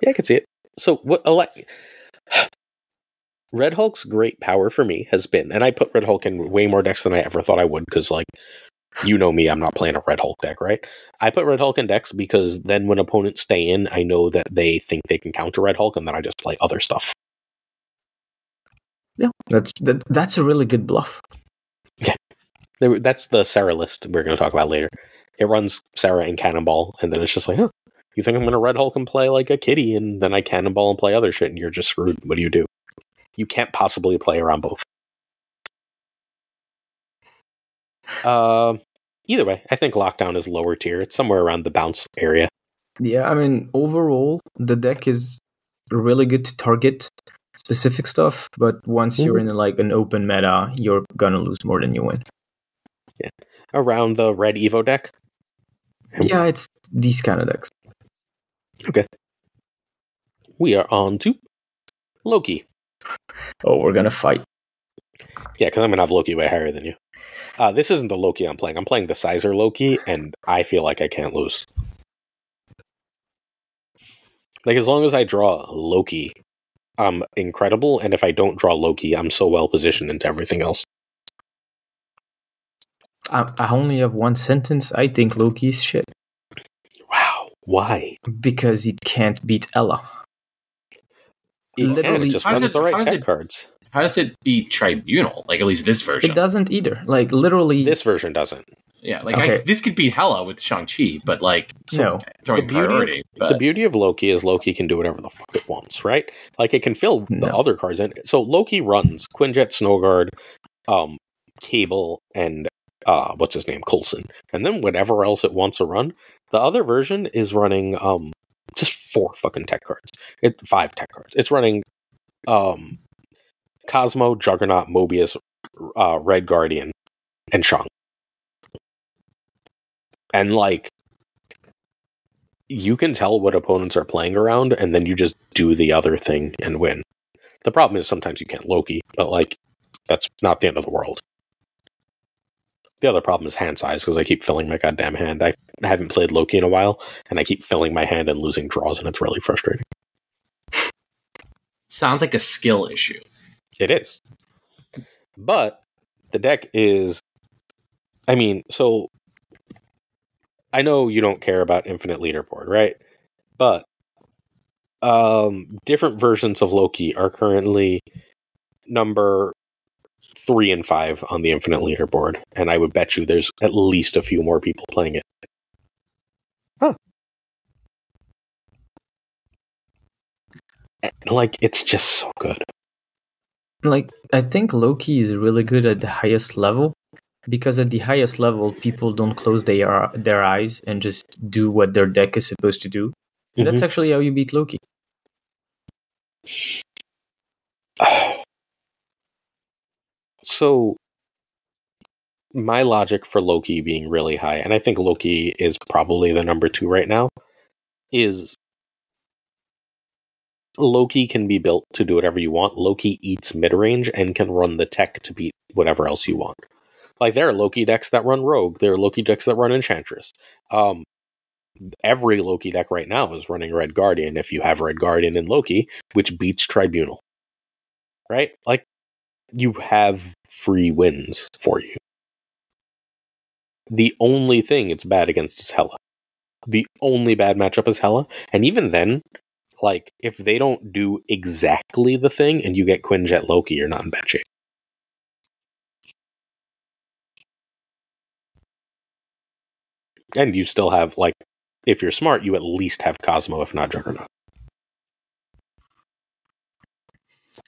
Yeah, I could see it. So, Red Hulk's great power for me has been, and I put Red Hulk in way more decks than I ever thought I would, because, like, you know me, I'm not playing a Red Hulk deck, right? I put Red Hulk in decks because then when opponents stay in, I know that they think they can counter Red Hulk, and then I just play other stuff. Yeah, that's a really good bluff. Yeah. That's the Sarah list we're going to talk about later. It runs Sarah and Cannonball, and then it's just like, huh, you think I'm going to Red Hulk and play like a kitty, and then I Cannonball and play other shit, and you're just screwed. What do? You can't possibly play around both. Either way, I think Lockdown is lower tier. It's somewhere around the bounce area. Yeah, I mean, overall, the deck is really good to target specific stuff, but once you're in like an open meta, you're gonna lose more than you win. Yeah, around the red Evo deck. Yeah, it's these kind of decks. Okay, we are on to Loki. Oh, we're gonna fight. Yeah, because I'm gonna have Loki way higher than you. This isn't the Loki I'm playing. I'm playing the Sizer Loki, and I feel like I can't lose. Like, as long as I draw Loki, I'm incredible, and if I don't draw Loki, I'm so well positioned into everything else. I only have one sentence. I think Loki's shit. Wow. Why? Because it can't beat Ella. Literally, it just runs the right tech cards. How does it beat Tribunal? Like, at least this version. It doesn't either. Like, literally... This version doesn't. Yeah, like, this could beat Hela with Shang-Chi, but, like, no. throwing priority. The beauty of Loki is Loki can do whatever the fuck it wants, right? Like, it can fill the other cards in. So, Loki runs Quinjet, Snowguard, Cable, and, what's his name? Coulson. And then whatever else it wants to run. The other version is running, just 4 fucking tech cards. 5 tech cards. It's running, Cosmo, Juggernaut, Mobius, Red Guardian, and Shang. And, like, you can tell what opponents are playing around, and then you just do the other thing and win. The problem is sometimes you can't Loki, but, like, that's not the end of the world. The other problem is hand size, because I keep filling my goddamn hand. I haven't played Loki in a while, and I keep filling my hand and losing draws, and it's really frustrating. Sounds like a skill issue. It is. But the deck is... I mean, so... I know you don't care about Infinite Leaderboard, right? But different versions of Loki are currently number 3 and 5 on the Infinite Leaderboard, and I would bet you there's at least a few more people playing it. Huh. Like, it's just so good. Like, I think Loki is really good at the highest level. Because at the highest level, people don't close their eyes and just do what their deck is supposed to do. And that's actually how you beat Loki. So, my logic for Loki being really high, and I think Loki is probably the number 2 right now, is Loki can be built to do whatever you want. Loki eats mid-range and can run the tech to beat whatever else you want. Like, there are Loki decks that run Rogue. There are Loki decks that run Enchantress. Every Loki deck right now is running Red Guardian if you have Red Guardian in Loki, which beats Tribunal. Right? Like, you have free wins for you. The only thing it's bad against is Hela. The only bad matchup is Hela. And even then, like, if they don't do exactly the thing and you get Quinjet Loki, you're not in bad shape. And you still have, like, if you're smart, you at least have Cosmo, if not Juggernaut.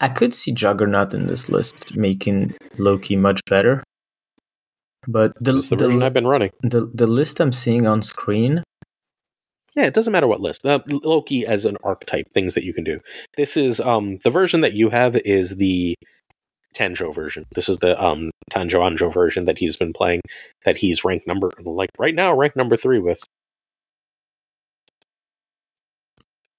I could see Juggernaut in this list making Loki much better. But the version I've been running. The list I'm seeing on screen... Yeah, it doesn't matter what list. Loki as an archetype, things that you can do. This is, the version that you have is the Tanjo version. This is the Tanjo Anjo version that he's been playing, that he's ranked right now ranked number 3 with.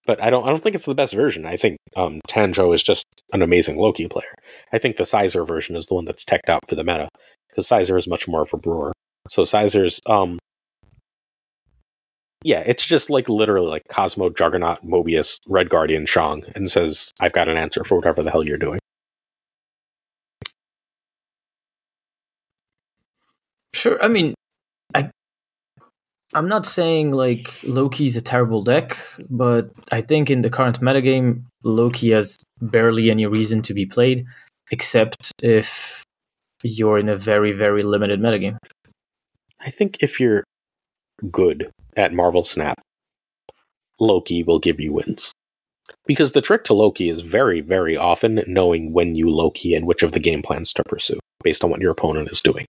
But I don't think it's the best version. I think Tanjo is just an amazing Loki player. I think the Sizer version is the one that's teched out for the meta, because Sizer is much more of a brewer. So Sizer's yeah, it's just like literally like Cosmo, Juggernaut, Mobius, Red Guardian, Shang, and says, I've got an answer for whatever the hell you're doing. Sure, I mean, I'm not saying like Loki's a terrible deck, but I think in the current metagame, Loki has barely any reason to be played, except if you're in a very, very limited metagame. I think if you're good at Marvel Snap, Loki will give you wins. Because the trick to Loki is very, very often knowing when you Loki and which of the game plans to pursue, based on what your opponent is doing.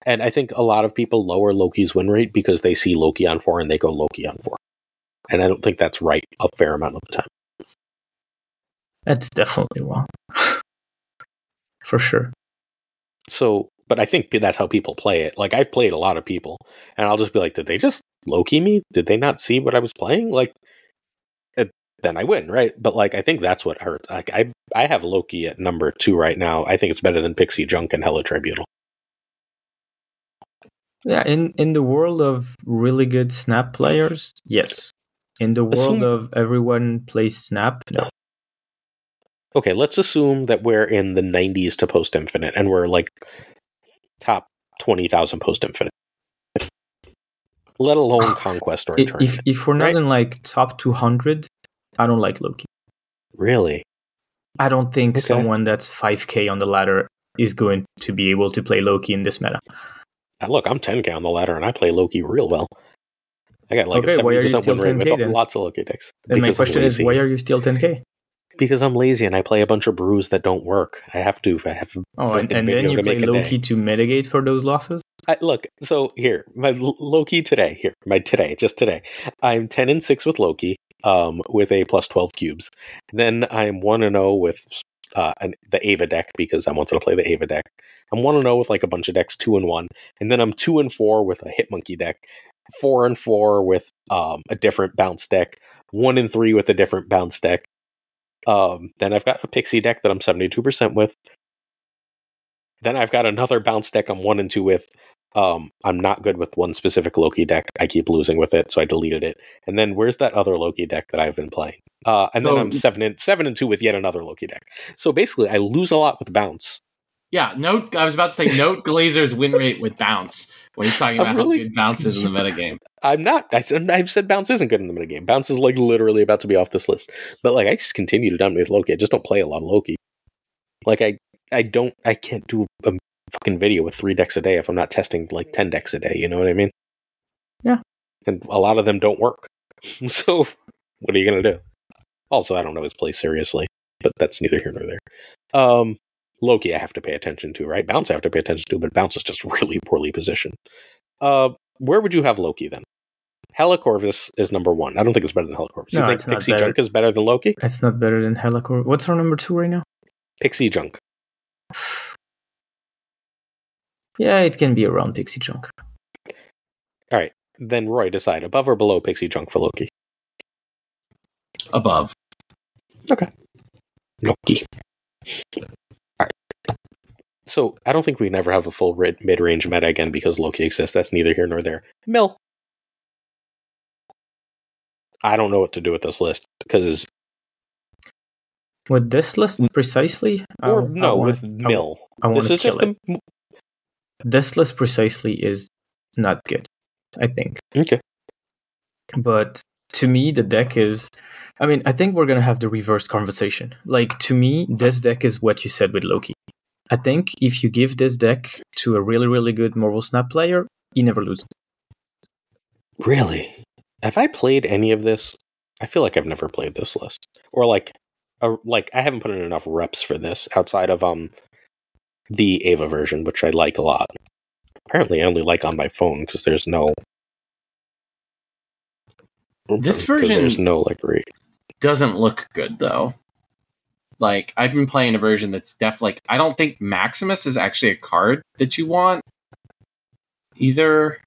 And I think a lot of people lower Loki's win rate because they see Loki on 4 and they go Loki on 4. And I don't think that's right a fair amount of the time. That's definitely wrong. For sure. So, but I think that's how people play it. Like, I've played a lot of people, and I'll just be like, did they just Loki me? Did they not see what I was playing? Like, then I win, right? But, like, I think that's what hurt. Like, I have Loki at number 2 right now. I think it's better than Pixie Junk and Hella Tribunal. Yeah, in the world of really good Snap players, yes. In the world of everyone plays Snap, no. Okay, let's assume that we're in the 90s to post-infinite, and we're like top 20,000 post-infinite. Let alone Conquest or Eternity. If we're not in like top 200, I don't like Loki. Really? I don't think someone that's 5k on the ladder is going to be able to play Loki in this meta. Look, I'm 10k on the ladder, and I play Loki real well. I got like a 70% win rate with lots of Loki decks. Then my question is, why are you still 10k? Because I'm lazy and I play a bunch of brews that don't work. I have to. And then you play Loki to mitigate for those losses? Look, so here, my Loki today. Just today. I'm 10-6 with Loki, with a plus 12 cubes. Then I'm 1-0 with the Ava deck, because I wanted to play the Ava deck. I'm 1-0 with like a bunch of decks, 2-1. And then I'm 2-4 with a Hitmonkey deck, 4-4 with a different bounce deck, 1-3 with a different bounce deck. Then I've got a Pixie deck that I'm 72% with. Then I've got another bounce deck I'm 1-2 with. I'm not good with one specific Loki deck. I keep losing with it, so I deleted it. And then where's that other Loki deck that I've been playing? And then I'm 7-2 with yet another Loki deck. So basically, I lose a lot with bounce. Yeah, I was about to say, note Glazer's win rate with bounce when he's talking about how good bounce is in the metagame. I'm not. I've said bounce isn't good in the metagame. Bounce is like literally about to be off this list. But like, I just continue to dominate with Loki. I just don't play a lot of Loki. Like, I can't do a fucking video with 3 decks a day if I'm not testing like 10 decks a day. You know what I mean? Yeah. And a lot of them don't work. So what are you gonna do? Also, I don't always play seriously, but that's neither here nor there. Loki I have to pay attention to, right? Bounce I have to pay attention to, but Bounce is just really poorly positioned. Where would you have Loki then? Helicorvus is number 1. I don't think it's better than Helicorvus. You think Pixie Junk is better than Loki? It's not better than Helicorvus. What's our number 2 right now? Pixie Junk. Yeah, it can be around Pixie Junk. All right. Then Roy, decide above or below Pixie Junk for Loki. Above. Okay. Loki. All right. So I don't think we never have a full mid-range meta again because Loki exists. That's neither here nor there. Mill. I don't know what to do with this list because... With this list precisely? Or with Mill. I want to kill it. This list precisely is not good, I think. Okay. But to me, the deck is... I mean, I think we're going to have the reverse conversation. Like, to me, this deck is what you said with Loki. I think if you give this deck to a really, really good Marvel Snap player, he never loses. Really? Have I played any of this? I feel like I've never played this list. Or like I haven't put in enough reps for this outside of the Ava version, which I like a lot. Apparently, I only like on my phone because there's no... This version there's no like read. Doesn't look good though. like I've been playing a version that's definitely. I don't think Maximus is actually a card that you want either.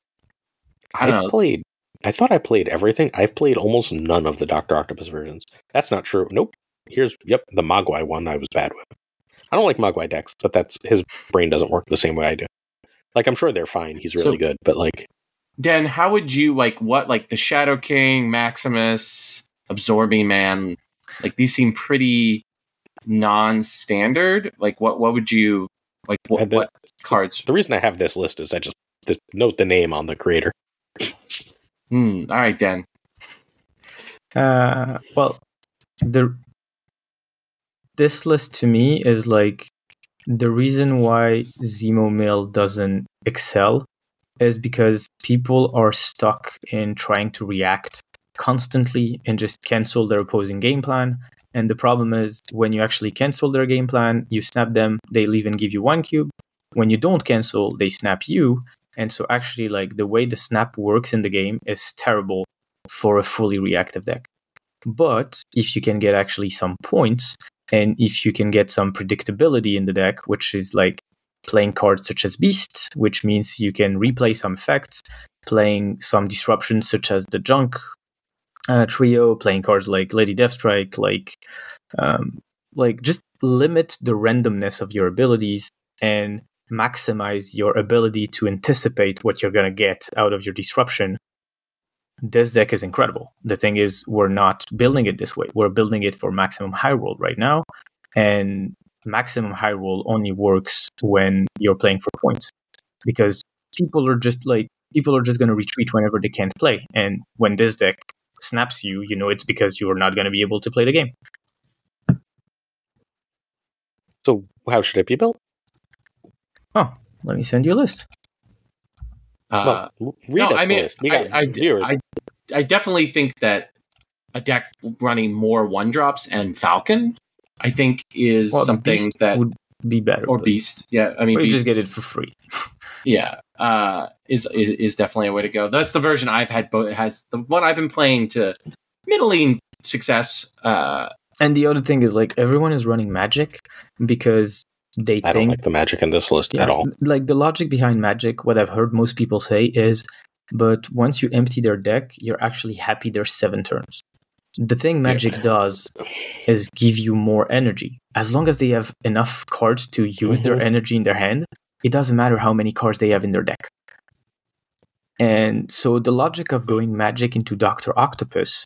I don't know. I thought I played everything. I've played almost none of the Dr. Octopus versions. That's not true. Nope. The Mogwai one I was bad with. I don't like Mogwai decks, but his brain doesn't work the same way I do. Like, I'm sure they're fine. He's really good, but like... Dan, how would you, the Shadow King, Maximus, Absorbing Man, like, these seem pretty non-standard. Like, what would you, what cards? The reason I have this list is I just note the name on the creator. All right, Dan. Well, this list to me is like the reason why Zemo Mill doesn't excel is because people are stuck in trying to react constantly and just cancel their opposing game plan. And the problem is when you actually cancel their game plan, you snap them, they leave and give you 1 cube. When you don't cancel, they snap you. And so actually, like, the way the snap works in the game is terrible for a fully reactive deck. But if you can get actually some points, and if you can get some predictability in the deck, which is like playing cards such as Beast, which means you can replay some effects, playing some disruptions such as the Junk trio, playing cards like Lady Deathstrike, like just limit the randomness of your abilities and maximize your ability to anticipate what you're going to get out of your disruption. This deck is incredible. The thing is, we're not building it this way. We're building it for maximum high roll right now. And maximum high roll only works when you're playing for points. Because people are just going to retreat whenever they can't play. And when this deck snaps you, you know it's because you're not going to be able to play the game. So how should it be built? Oh, let me send you a list. Read us the list. We got viewers. I definitely think that a deck running more 1-drops and Falcon, I think, is something Beast that would be better. Or Beast, yeah. I mean, or you Beast, just get it for free. Yeah, is definitely a way to go. That's the version I've had. It has the one I've been playing to middling success. And the other thing is, like, everyone is running Magic because I don't like the Magic in this list at all. Like, the logic behind Magic, what I've heard most people say is, but once you empty their deck, you're actually happy there's 7 turns. The thing Magic does is give you more energy. As long as they have enough cards to use their energy in their hand, it doesn't matter how many cards they have in their deck. And so the logic of going Magic into Dr. Octopus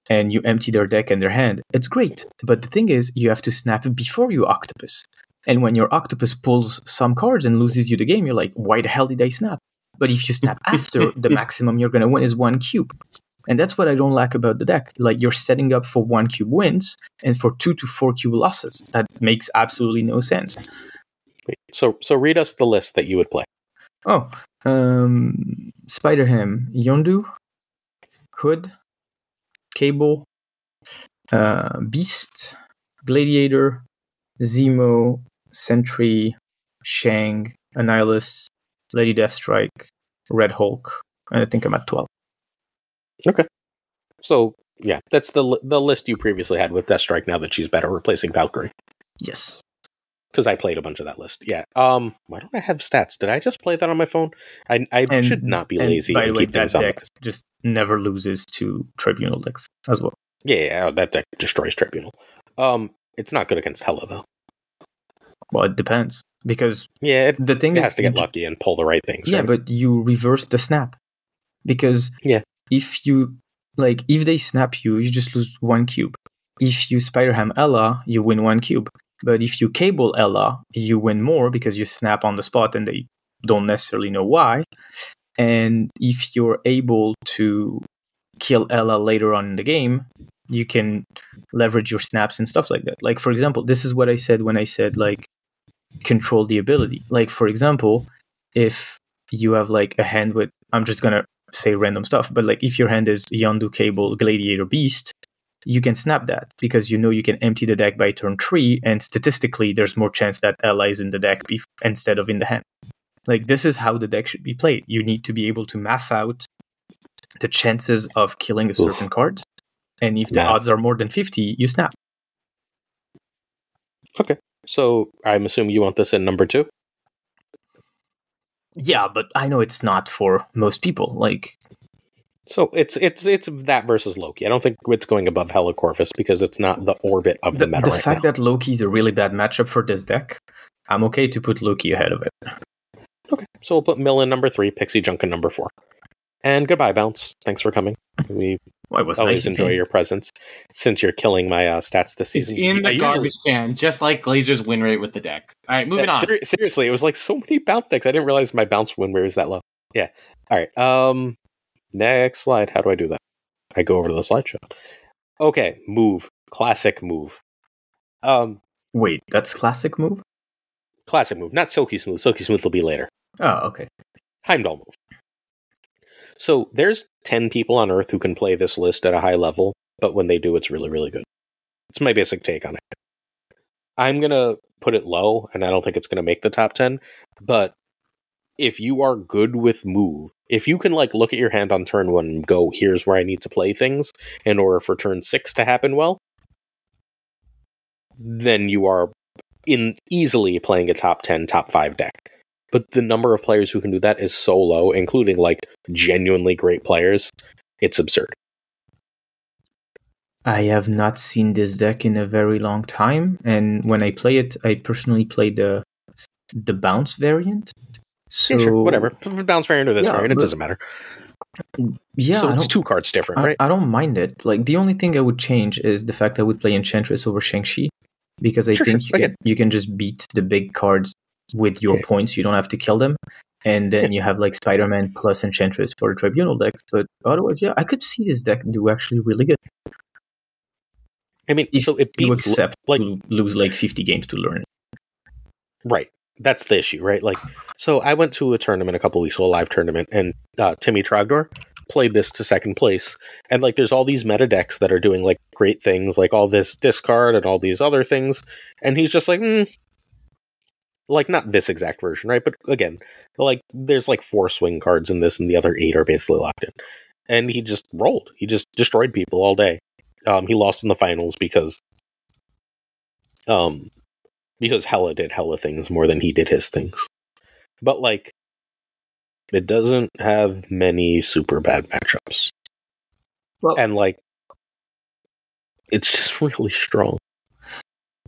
and you empty their deck and their hand, it's great. But the thing is, you have to snap before you Octopus. And when your Octopus pulls some cards and loses you the game, you're like, why the hell did I snap? But if you snap after, the maximum you're going to win is 1 cube. And that's what I don't like about the deck. Like, you're setting up for 1 cube wins and for 2 to 4 cube losses. That makes absolutely no sense. Wait, so read us the list that you would play. Spider-Ham, Yondu, Hood, Cable, Beast, Gladiator, Zemo, Sentry, Shang, Annihilus, Lady Deathstrike, Red Hulk, and I think I'm at 12. Okay. So, yeah, that's the list you previously had with Deathstrike now that she's better, replacing Valkyrie. Yes. Because I played a bunch of that list. Yeah. Why don't I have stats? Did I just play that on my phone? I should not be lazy and keep things on. That deck just never loses to Tribunal decks as well. Yeah, that deck destroys Tribunal. It's not good against Hela, though. Well, it depends. Because the thing has to get lucky and pull the right things. Yeah, right? but you reverse the snap. Because if they snap you, you just lose 1 cube. If you Spider-Ham Ella, you win 1 cube. But if you Cable Ella, you win more because you snap on the spot and they don't necessarily know why. And if you're able to kill Ella later on in the game, you can leverage your snaps and stuff like that. Like, for example, this is what I said when I said, like, control the ability. Like, for example, if you have, like, a hand with, I'm just going to say random stuff, but, like, if your hand is Yondu, Cable, Gladiator, Beast, you can snap that because you know you can empty the deck by turn 3, and statistically, there's more chance that Ella is in the deck instead of in the hand. Like, this is how the deck should be played. You need to be able to math out the chances of killing a certain card, and if the odds are more than 50, you snap. Okay. So I'm assuming you want this in number 2? Yeah, but I know it's not for most people. Like, so it's that versus Loki. I don't think it's going above Helicorvus because it's not the orbit of the meta the right fact now. that Loki is a really bad matchup for this deck, I'm okay to put Loki ahead of it. Okay. So we'll put Mill in number 3, Pixie Junk in number 4. And goodbye, Bounce. Thanks for coming. We Well, it was always nice enjoy your presence since you're killing my stats this It's season. in the garbage can, just like Glazer's win rate with the deck. All right, moving on. Seriously, it was like so many bounce decks. I didn't realize my bounce win rate was that low. Yeah. All right. Next slide. How do I do that? I go over to the slideshow. Okay. Move. Classic move. Wait, that's classic move? Classic move. Not Silky Smooth. Silky Smooth will be later. Oh, okay. Heimdall move. So there's 10 people on Earth who can play this list at a high level, but when they do, it's really, really good. It's my basic take on it. I'm going to put it low, and I don't think it's going to make the top 10, but if you are good with move, if you can like look at your hand on turn 1 and go, here's where I need to play things in order for turn 6 to happen well, then you are easily playing a top 10, top 5 deck. But the number of players who can do that is so low, including like genuinely great players. It's absurd. I have not seen this deck in a very long time, and when I play it, I personally play the bounce variant. So yeah, sure, whatever. Bounce variant or this variant, it doesn't matter. Yeah, so it's 2 cards different, right? I don't mind it. Like the only thing I would change is the fact I would play Enchantress over Shang-Chi, because I think you can just beat the big cards with your points. You don't have to kill them. And then you have like Spider-Man plus Enchantress for the Tribunal decks. But otherwise, yeah, I could see this deck do actually really good. I mean, if so it beats you accept to lose like 50 games to learn. Right. That's the issue, right? Like, so I went to a tournament a couple weeks ago, a live tournament, and Timmy Trogdor played this to second place. And like, there's all these meta decks that are doing like great things, like all this discard and all these other things. And he's just like, like not this exact version, right? But again, like there's like 4 swing cards in this, and the other 8 are basically locked in. And he just rolled. He just destroyed people all day. He lost in the finals because Hella did Hella things more than he did his things. But like, it doesn't have many super bad matchups. Well, and like, it's just really strong.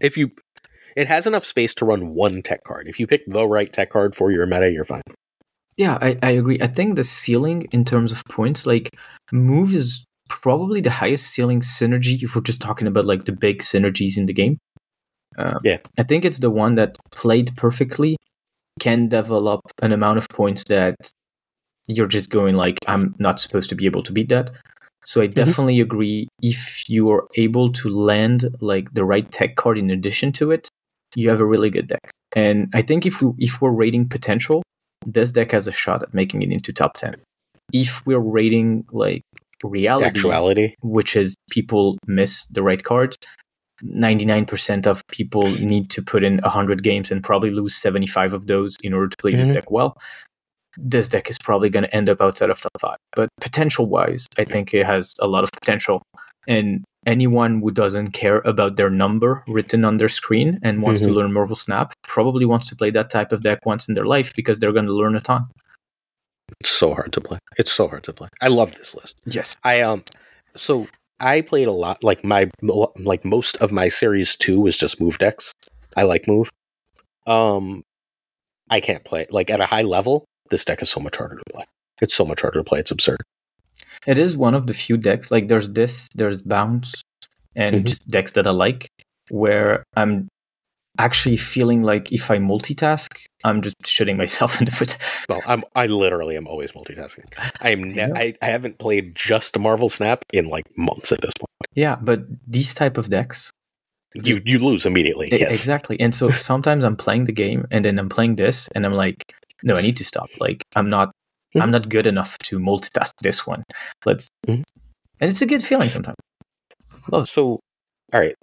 It has enough space to run 1 tech card. If you pick the right tech card for your meta, you're fine. Yeah, I agree. I think the ceiling in terms of points, like move is probably the highest ceiling synergy if we're just talking about like the big synergies in the game. I think it's the one that played perfectly can develop an amount of points that you're just going like, I'm not supposed to be able to beat that. So I definitely agree. If you are able to land like the right tech card in addition to it, you have a really good deck. And I think if we're rating potential, this deck has a shot at making it into top 10. If we're rating like reality, which is people miss the right cards, 99% of people need to put in 100 games and probably lose 75 of those in order to play this deck well. This deck is probably going to end up outside of top 5. But potential-wise, I think it has a lot of potential. And anyone who doesn't care about their number written on their screen and wants to learn Marvel Snap probably wants to play that type of deck once in their life because they're going to learn a ton. It's so hard to play. I love this list. Yes. So I played a lot. Like most of my series 2 was just move decks. I like move. I can't play like at a high level. This deck is so much harder to play. It's so much harder to play. It's absurd. It is one of the few decks. Like there's Bounce, and just decks that I like where I'm actually feeling like if I multitask, I'm just shooting myself in the foot. Well, I literally am always multitasking. I haven't played just Marvel Snap in like months at this point. Yeah, but these type of decks, you lose immediately. Yes, exactly. And so sometimes I'm playing the game and then I'm playing this and I'm like, no, I need to stop. Like I'm not good enough to multitask this one. And it's a good feeling sometimes. So, all right.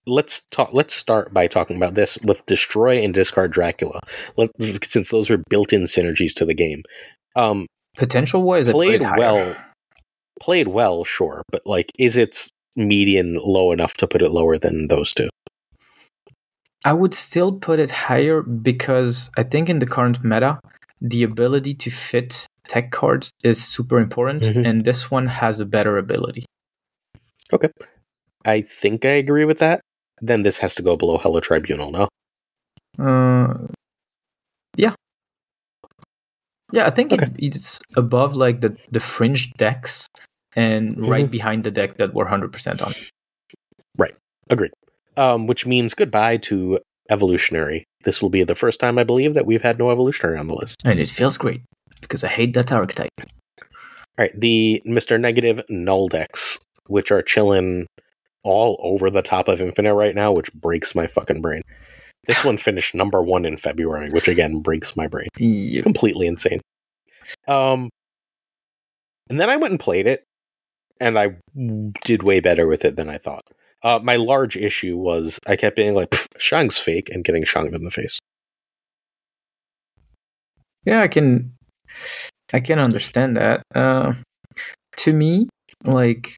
Let's start by talking about this with Destroy and Discard Dracula, since those are built-in synergies to the game. Potential-wise, played well, sure, but like, is its median low enough to put it lower than those two? I would still put it higher because I think in the current meta, the ability to fit tech cards is super important, and this one has a better ability. Okay. I think I agree with that. Then this has to go below Hella Tribunal, no? Yeah. Yeah, I think Okay. it's above like the fringe decks and right behind the deck that we're 100% on. Right. Agreed. Which means goodbye to Evolutionary. This will be the first time, I believe, that we've had no Evolutionary on the list. And it feels great, because I hate that archetype. Alright, the Mr. Negative Null decks, which are chilling all over the top of Infinite right now, which breaks my fucking brain. This one finished number 1 in February, which again breaks my brain. Yep. Completely insane. And then I went and played it, and I did way better with it than I thought. My large issue was I kept being like, Shang's fake, and getting shunged in the face. Yeah, I can understand that. To me, like,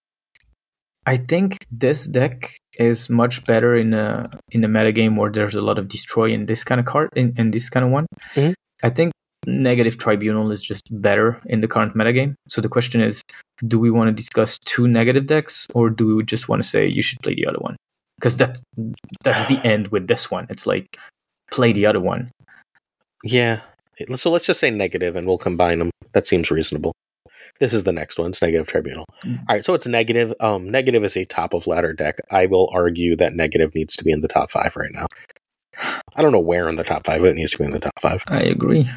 I think this deck is much better in a metagame where there's a lot of destroy in this kind of card, in this kind of one. I think Negative Tribunal is just better in the current metagame. So the question is, do we want to discuss two negative decks, or do we just want to say you should play the other one? Because that's the end with this one. It's like, play the other one. Yeah. So let's just say negative, and we'll combine them. That seems reasonable. This is the next one. It's Negative Tribunal. All right, so it's negative. Negative is a top of ladder deck. I will argue that negative needs to be in the top 5 right now. I don't know where in the top 5, but it needs to be in the top 5. I agree.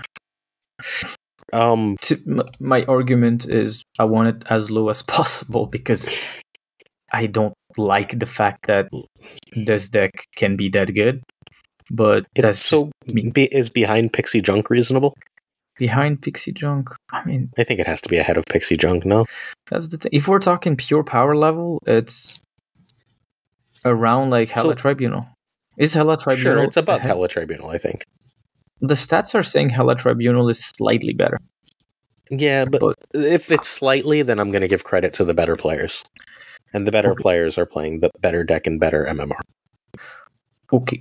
My argument is I want it as low as possible because I don't like the fact that this deck can be that good. But that's so is behind Pixie Junk reasonable? Behind Pixie Junk, I mean, I think it has to be ahead of Pixie Junk. No, that's the thing. If we're talking pure power level, it's around like Hella Tribunal. Is Hella Tribunal? Sure, it's above Hella Tribunal, I think. The stats are saying Hella Tribunal is slightly better. Yeah, but if it's slightly, then I'm going to give credit to the better players. And the better players are playing the better deck and better MMR. Okay.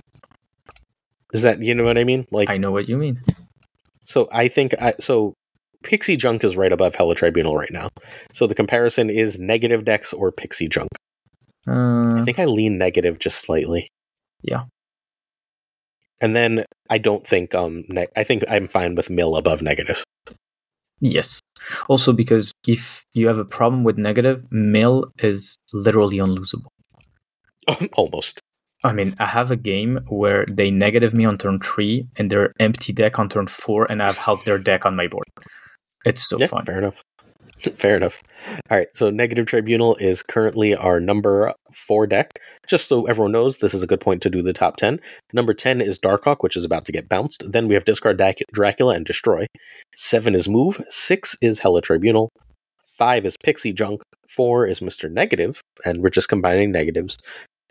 Is that, you know what I mean? Like, I know what you mean. So I think, so Pixie Junk is right above Hella Tribunal right now. So the comparison is negative decks or Pixie Junk. I think I lean negative just slightly. Yeah. And then I don't think, I think I'm fine with Mill above negative. Yes. Also because if you have a problem with negative, Mill is literally unlosable. Almost. I mean, I have a game where they negative me on turn 3 and their empty deck on turn 4, and I have half their deck on my board. It's so fun. Fair enough. Fair enough. All right, so Negative Tribunal is currently our number 4 deck. Just so everyone knows, this is a good point to do the top 10. Number 10 is Darkhawk, which is about to get bounced. Then we have Discard Dracula and Destroy. 7 is Move. 6 is Hella Tribunal. 5 is Pixie Junk. 4 is Mr. Negative, and we're just combining negatives.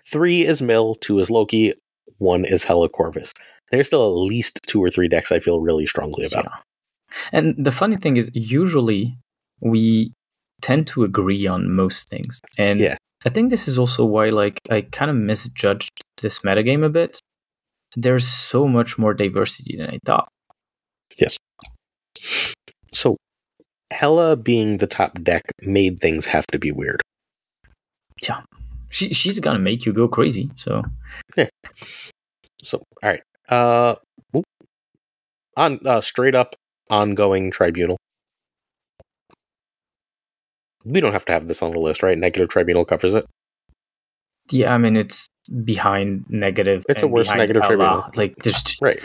3 is Mill, 2 is Loki, 1 is Hella Corvus. There's still at least 2 or 3 decks I feel really strongly about. Yeah. And the funny thing is, usually we tend to agree on most things. And I think this is also why, like, I kind of misjudged this metagame a bit. There's so much more diversity than I thought. Yes. So, Hella being the top deck made things have to be weird. Yeah. She's gonna make you go crazy, so... Yeah. So, alright. Straight up ongoing Tribunal. We don't have to have this on the list, right? Negative Tribunal covers it. Yeah, I mean, it's behind negative. It's a worse Negative Tribunal. Like, there's just... Right.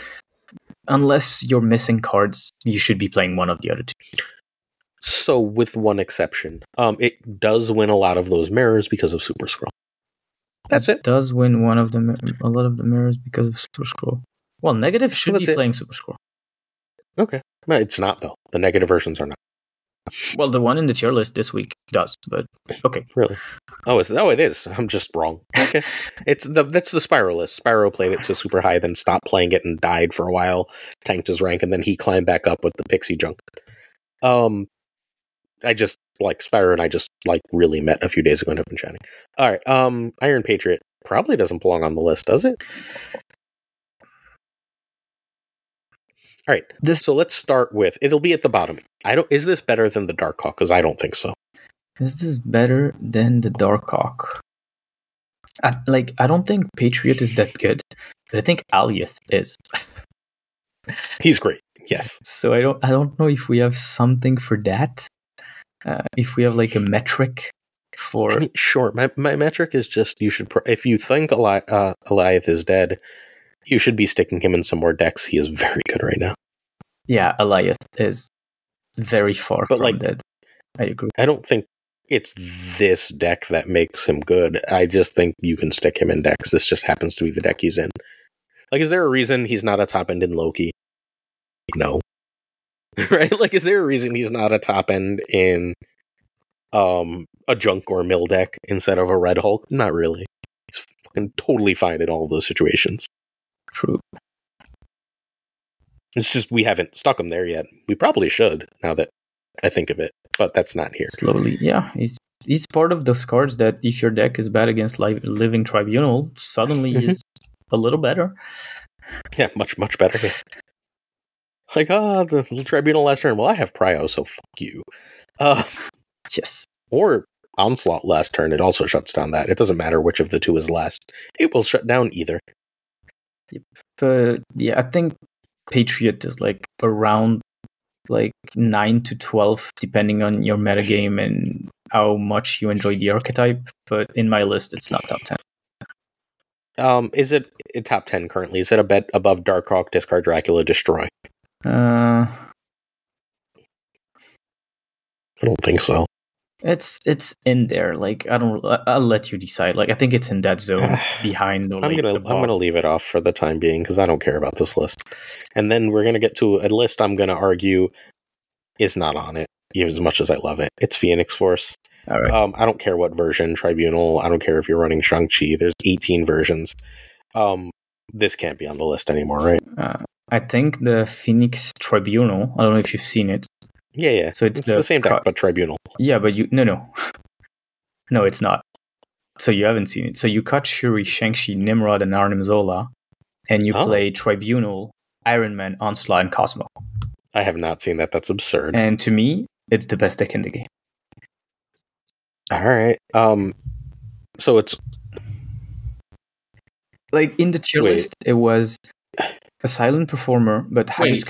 Unless you're missing cards, you should be playing one of the other two. So, with one exception, it does win a lot of those mirrors because of Super Scroll. That's it. Does win a lot of the mirrors because of Super Scroll. Well, negative should be playing Super Scroll. Okay. Well, it's not, though. The negative versions are not. Well, the one in the tier list this week does, but okay. Really? Oh, it is. I'm just wrong. Okay. That's the Spyro list. Spyro played it to super high, then stopped playing it and died for a while, tanked his rank, and then he climbed back up with the Pixie Junk. I just like Spyro, and I just like really met a few days ago and have been chatting. All right. Iron Patriot probably doesn't belong on the list, does it? All right. So let's start with, it'll be at the bottom. Is this better than the Dark Hawk? Because I don't think so. Is this better than the Dark Hawk? I don't think Patriot is that good, but I think Alioth is. He's great. Yes. So I don't know if we have something for that. If we have like a metric for. I mean, sure. My metric is just you should. If you think Alioth is dead, you should be sticking him in some more decks. He is very good right now. Yeah, Alioth is very far from dead. I agree. I don't think it's this deck that makes him good. I just think you can stick him in decks. This just happens to be the deck he's in. Like, is there a reason he's not a top end in Loki? No. Right? Like, is there a reason he's not a top end in a Junk or Mill deck instead of a Red Hulk? Not really. He's fucking totally fine in all of those situations. True. It's just we haven't stuck him there yet. We probably should, now that I think of it, but that's not here. Slowly, yeah. He's part of those cards that if your deck is bad against Living Tribunal, suddenly is a little better. Yeah, much, much better. Yeah. Like, the Tribunal last turn. Well, I have Prio, so fuck you. Yes. Or Onslaught last turn. It also shuts down that. It doesn't matter which of the two is last. It will shut down either. Yep. But yeah, I think Patriot is like around like 9 to 12, depending on your metagame and how much you enjoy the archetype. But in my list, it's not top 10. Is it top 10 currently? Is it a bet above Darkhawk, Discard Dracula, Destroy? I don't think so. It's in there. Like, I'll let you decide. Like, I think it's in that zone behind. Or, I'm gonna leave it off for the time being because I don't care about this list. And then we're gonna get to a list I'm gonna argue is not on it, even as much as I love it. It's Phoenix Force. All right. I don't care what version, Tribunal. I don't care if you're running Shang-Chi. There's 18 versions. This can't be on the list anymore, right? I think the Phoenix Tribunal. I don't know if you've seen it. Yeah. So it's the same deck, but Tribunal. Yeah, but no, it's not. So you haven't seen it. So you cut Shuri, Shang-Chi, Nimrod, and Arnim Zola, and you play Tribunal, Iron Man, Onslaught, and Cosmo. I have not seen that. That's absurd. And to me, it's the best deck in the game. All right. So it's like in the tier list, it was a silent performer, but highest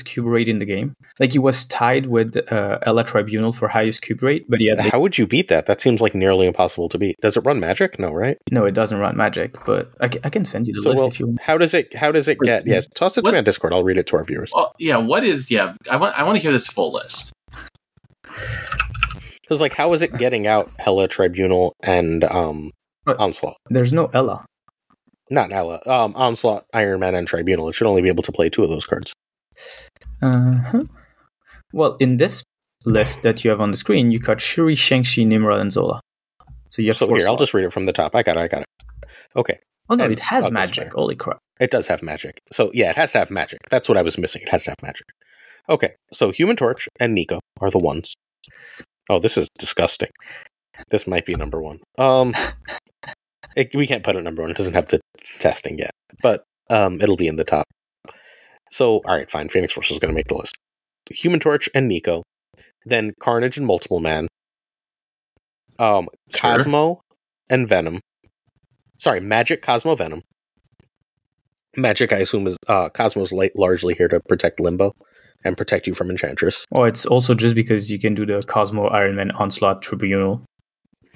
cube rate in the game. Like, he was tied with Ella Tribunal for highest cube rate, but how would you beat that? That seems like nearly impossible to beat. Does it run Magic? No, right? No, it doesn't run Magic, but I can send you the list if you want. How does it get? Yeah, toss it to me on Discord. I'll read it to our viewers. Well, yeah. What is? Yeah, I want to hear this full list. Because, like, how is it getting out Ella Tribunal and Onslaught? There's no Ella. Not Ella. Onslaught, Iron Man, and Tribunal. It should only be able to play 2 of those cards. Well, in this list that you have on the screen, you cut Shuri, Shang-Chi, Nimrod, and Zola. So you have 4 here, slots. I'll just read it from the top. I got it. Okay. Oh, no, it has magic. Holy crap. It does have magic. So, yeah, it has to have magic. That's what I was missing. It has to have magic. Okay, so Human Torch and Nico are the ones. Oh, this is disgusting. This might be number 1. We can't put it number 1. It doesn't have the testing yet. But it'll be in the top. So, all right, fine. Phoenix Force is going to make the list. Human Torch and Nico. Then Carnage and Multiple Man. Cosmo and Venom. Sorry, Magic, Cosmo, Venom. Magic, I assume, is Cosmo's largely here to protect Limbo and protect you from Enchantress. Oh, it's also just because you can do the Cosmo, Iron Man, Onslaught, Tribunal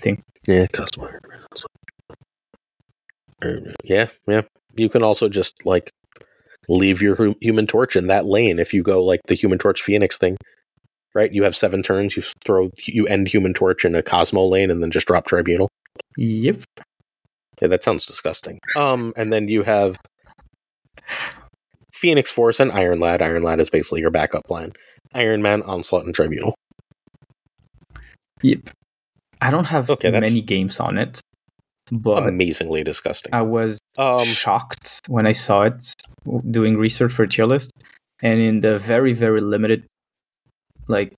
thing. Yeah, Cosmo, Iron Man, Onslaught. Yeah. You can also just, like, leave your Human Torch in that lane if you go, like, the Human Torch Phoenix thing. Right? You have 7 turns, you end Human Torch in a Cosmo lane and then just drop Tribunal. Yep. Yeah, that sounds disgusting. And then you have Phoenix Force and Iron Lad. Iron Lad is basically your backup plan. Iron Man, Onslaught, and Tribunal. Yep. I don't have many games on it, but amazingly disgusting. I was shocked when I saw it doing research for tier list, and in the very, very limited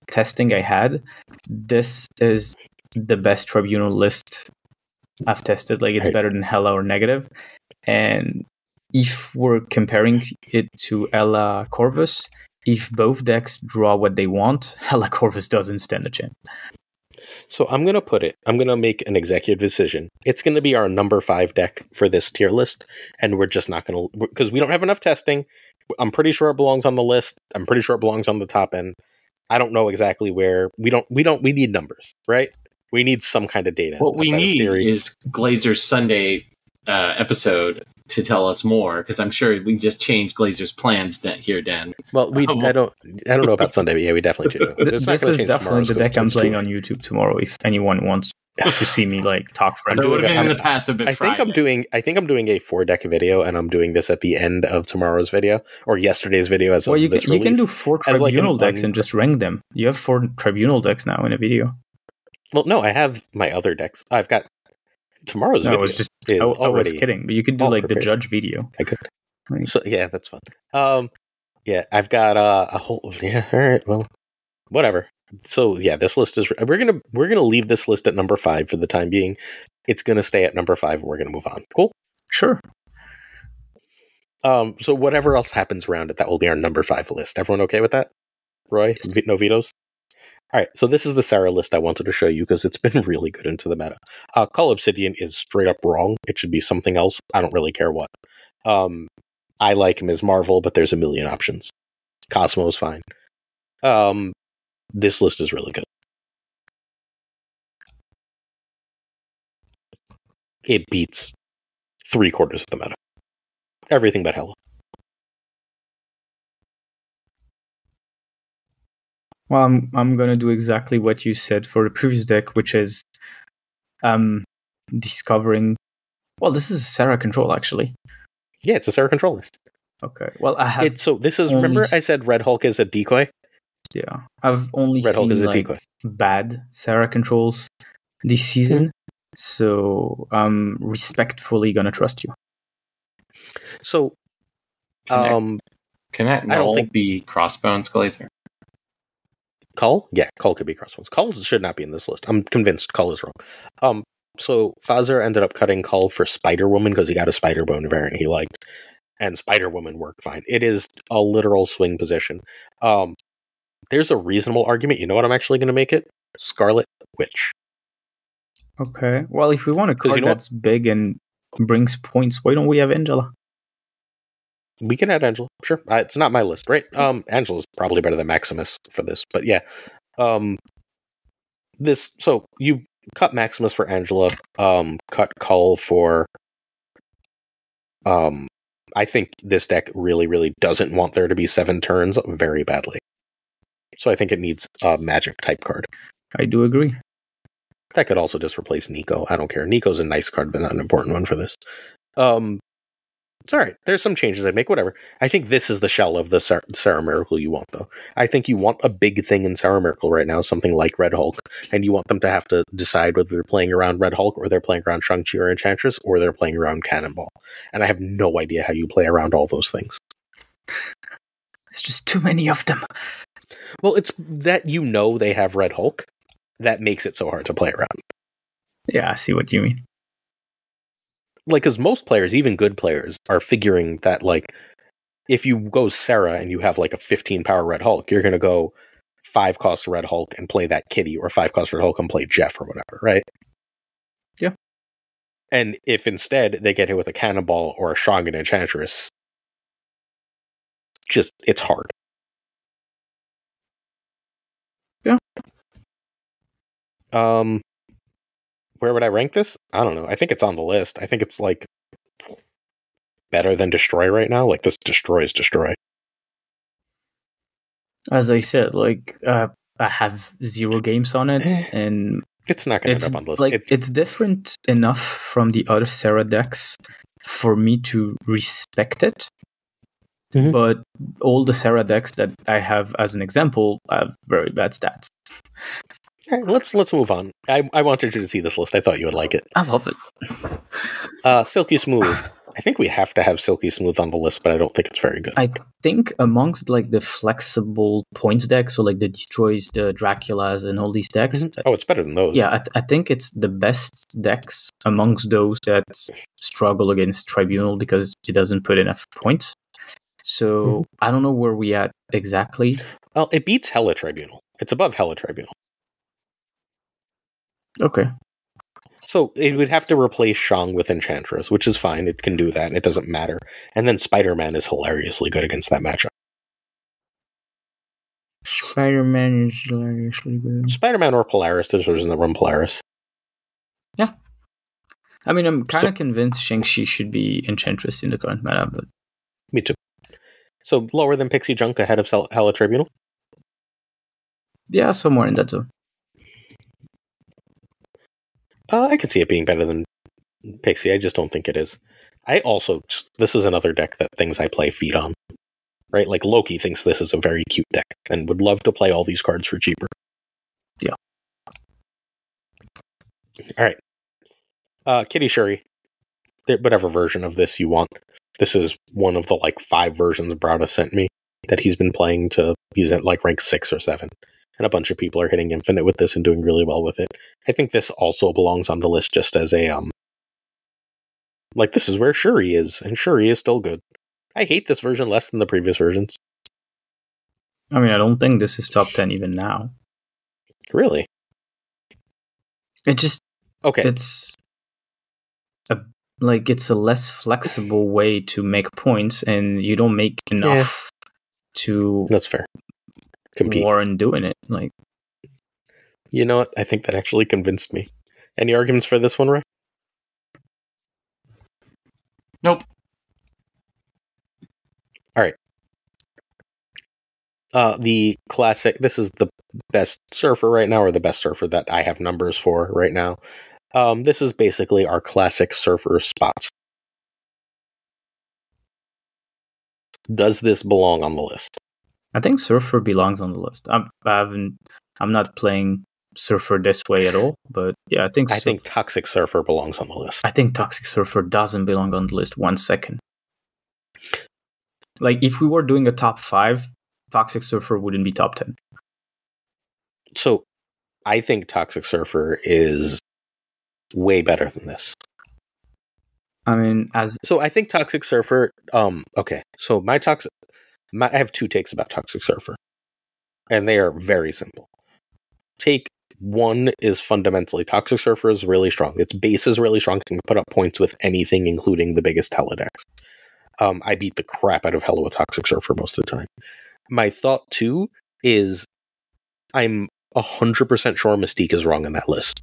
testing I had, this is the best Tribunal list I've tested. Like, it's better than Hella or Negative, and if we're comparing it to Ella Corvus, if both decks draw what they want, Ella Corvus doesn't stand a chance. So I'm going to make an executive decision. It's going to be our number 5 deck for this tier list, and we're just not going to, because we don't have enough testing. I'm pretty sure it belongs on the list. I'm pretty sure it belongs on the top end. I don't know exactly where. We need numbers, right? We need some kind of data. What we need is Glazer's Sunday episode to tell us more, because I'm sure we just changed Glazer's plans here, Dan. Well, I don't know about Sunday, but yeah, we definitely change it. This is definitely the deck I'm playing on YouTube tomorrow. If anyone wants to see me like talk French, so it would have been in the past a bit. I think I'm doing a 4-deck video, and I'm doing this at the end of tomorrow's video or yesterday's video. As well, you can do 4 tribunal decks and just rank them. You have 4 tribunal decks now in a video. Well, no, I have my other decks. I've got tomorrow's video. I was kidding, but you could do like prepared. The judge video. I could. So, yeah, that's fun. Yeah, I've got a whole. Yeah, all right. Well, whatever. So yeah, this list is. We're gonna leave this list at number 5 for the time being. It's gonna stay at number 5. We're gonna move on. Cool. Sure. So whatever else happens around it, that will be our number 5 list. Everyone okay with that? Roy, no vetoes. All right, so this is the Sarah list I wanted to show you because it's been really good into the meta. Call Obsidian is straight up wrong. It should be something else. I don't really care what. I like Ms. Marvel, but there's a million options. Cosmo is fine. This list is really good. It beats 3/4 of the meta. Everything but Hela. Well, I'm gonna do exactly what you said for the previous deck, which is discovering. Well, this is a Sarah control actually. Yeah, it's a Sarah control list. Okay. Well, I have. Remember I said Red Hulk is a decoy. Yeah, I've only seen like bad Sarah controls this season, so I'm respectfully gonna trust you. So, can that null be Crossbones, Glazer? Cull? Yeah, Cull could be Crossbones. Cull should not be in this list. I'm convinced Cull is wrong. So Fazer ended up cutting Cull for Spider Woman because he got a Spider Bone variant he liked, and Spider Woman worked fine. It is a literal swing position. There's a reasonable argument. You know what I'm actually going to make it? Scarlet Witch. Okay. Well, if we want a card that's big and brings points, why don't we have Angela? We can add Angela. Sure. It's not my list, right? Angela's probably better than Maximus for this, but yeah. So you cut Maximus for Angela, cut Cull for I think this deck really, really doesn't want there to be 7 turns very badly. So I think it needs a magic type card. I do agree. That could also just replace Nico. I don't care. Nico's a nice card, but not an important one for this. It's all right. There's some changes I'd make. Whatever. I think this is the shell of the Sarah Miracle you want, though. I think you want a big thing in Sarah Miracle right now, something like Red Hulk, and you want them to have to decide whether they're playing around Red Hulk or they're playing around Shang-Chi or Enchantress or they're playing around Cannonball. And I have no idea how you play around all those things. There's just too many of them. Well, it's that they have Red Hulk that makes it so hard to play around. Yeah, I see what you mean. Like, because most players, even good players, are figuring that, like, if you go Sarah and you have, like, a 15 power Red Hulk, you're going to go 5 cost Red Hulk and play that kitty, or 5 cost Red Hulk and play Jeff or whatever, right? Yeah. And if instead they get hit with a Cannonball or a Shang and Enchantress, it's hard. Yeah. Where would I rank this? I don't know. I think it's on the list. I think it's, like, better than Destroy right now. Like, this destroys Destroy. As I said, like, I have 0 games on it, and it's not going to end up on the list. Like, it's different enough from the other Sarah decks for me to respect it. Mm-hmm. But all the Sarah decks that I have as an example have very bad stats. All right, let's move on. I wanted you to see this list. I thought you would like it. I love it. Silky Smooth I think we have to have Silky Smooth on the list, but I don't think it's very good. I think amongst like the flexible points decks, so like the Destroys, the Draculas, and all these decks. Oh, it's better than those. Yeah, I think it's the best decks amongst those that struggle against Tribunal because it doesn't put enough points. So I don't know where we at exactly. Well, it beats Hella Tribunal. It's above Hella Tribunal. Okay. So it would have to replace Shang with Enchantress, which is fine. It can do that. It doesn't matter. And then Spider-Man is hilariously good against that matchup. Spider-Man is hilariously good. Spider-Man or Polaris. There's a reason to run Polaris. Yeah. I mean, I'm kind of convinced Shang-Chi should be Enchantress in the current meta, but... Me too. So lower than Pixie Junk, ahead of Hella Tribunal? Yeah, somewhere in that zone. I could see it being better than Pixie. I just don't think it is. I also... This is another deck that things I play feed on. Right? Like, Loki thinks this is a very cute deck and would love to play all these cards for cheaper. Yeah. Alright. Kitty Shuri. Whatever version of this you want. This is one of the, like, 5 versions Brada sent me that he's been playing to... He's at, like, rank 6 or 7. And a bunch of people are hitting Infinite with this and doing really well with it. I think this also belongs on the list just as a, like, this is where Shuri is, and Shuri is still good. I hate this version less than the previous versions. I mean, I don't think this is top 10 even now. Really? It just... Okay. It's a less flexible way to make points, and you don't make enough to... That's fair. Compete. Warren doing it. Like, you know what? I think that actually convinced me. Any arguments for this one, Ray? Nope. All right. The classic. This is the best surfer right now, or the best surfer that I have numbers for right now. This is basically our classic surfer spots. Does this belong on the list? I think Surfer belongs on the list. I'm not playing Surfer this way at all, but yeah, I think Toxic Surfer belongs on the list. I think Toxic Surfer doesn't belong on the list 1 second. Like, if we were doing a top 5, Toxic Surfer wouldn't be top 10. So, I think Toxic Surfer is way better than this. I mean, So I think Toxic Surfer, okay, so I have 2 takes about Toxic Surfer, and they are very simple. Take 1 is fundamentally Toxic Surfer is really strong. Its base is really strong. It can put up points with anything, including the biggest Hella decks. I beat the crap out of Hella with Toxic Surfer most of the time. My thought, too, is I'm 100% sure Mystique is wrong on that list.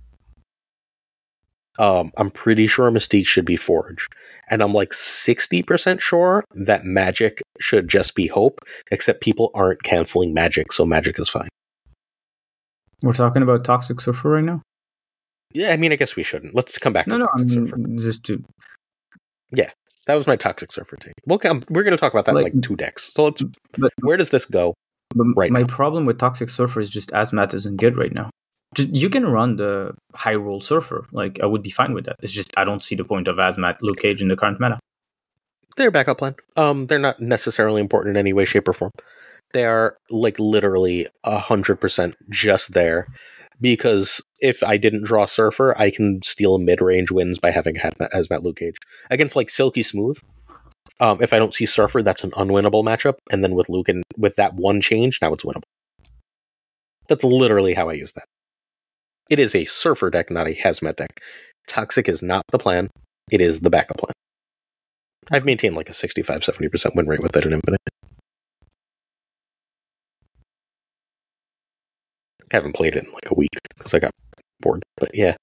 I'm pretty sure Mystique should be Forge. And I'm like 60% sure that Magic should just be Hope, except people aren't canceling Magic, so Magic is fine. we're talking about Toxic Surfer right now? Yeah, I mean, I guess we shouldn't. Let's come back to Toxic Surfer. Just to... Yeah, that was my Toxic Surfer take. We're going to talk about that in like 2 decks. So where does this go right now? My problem with Toxic Surfer is just Azmat isn't good right now. You can run the high roll Surfer. Like, I would be fine with that. It's just I don't see the point of Azmat, Luke Cage in the current meta. They're a backup plan. They're not necessarily important in any way, shape, or form. They are like literally 100% just there because if I didn't draw Surfer, I can steal mid-range wins by having Hazmat Luke Cage. Against like Silky Smooth, if I don't see Surfer, that's an unwinnable matchup. And then with Luke and with that 1 change, now it's winnable. That's literally how I use that. It is a Surfer deck, not a Hazmat deck. Toxic is not the plan. It is the backup plan. I've maintained like a 65-70% win rate with it in Infinite. I haven't played it in like a week because I got bored, but yeah.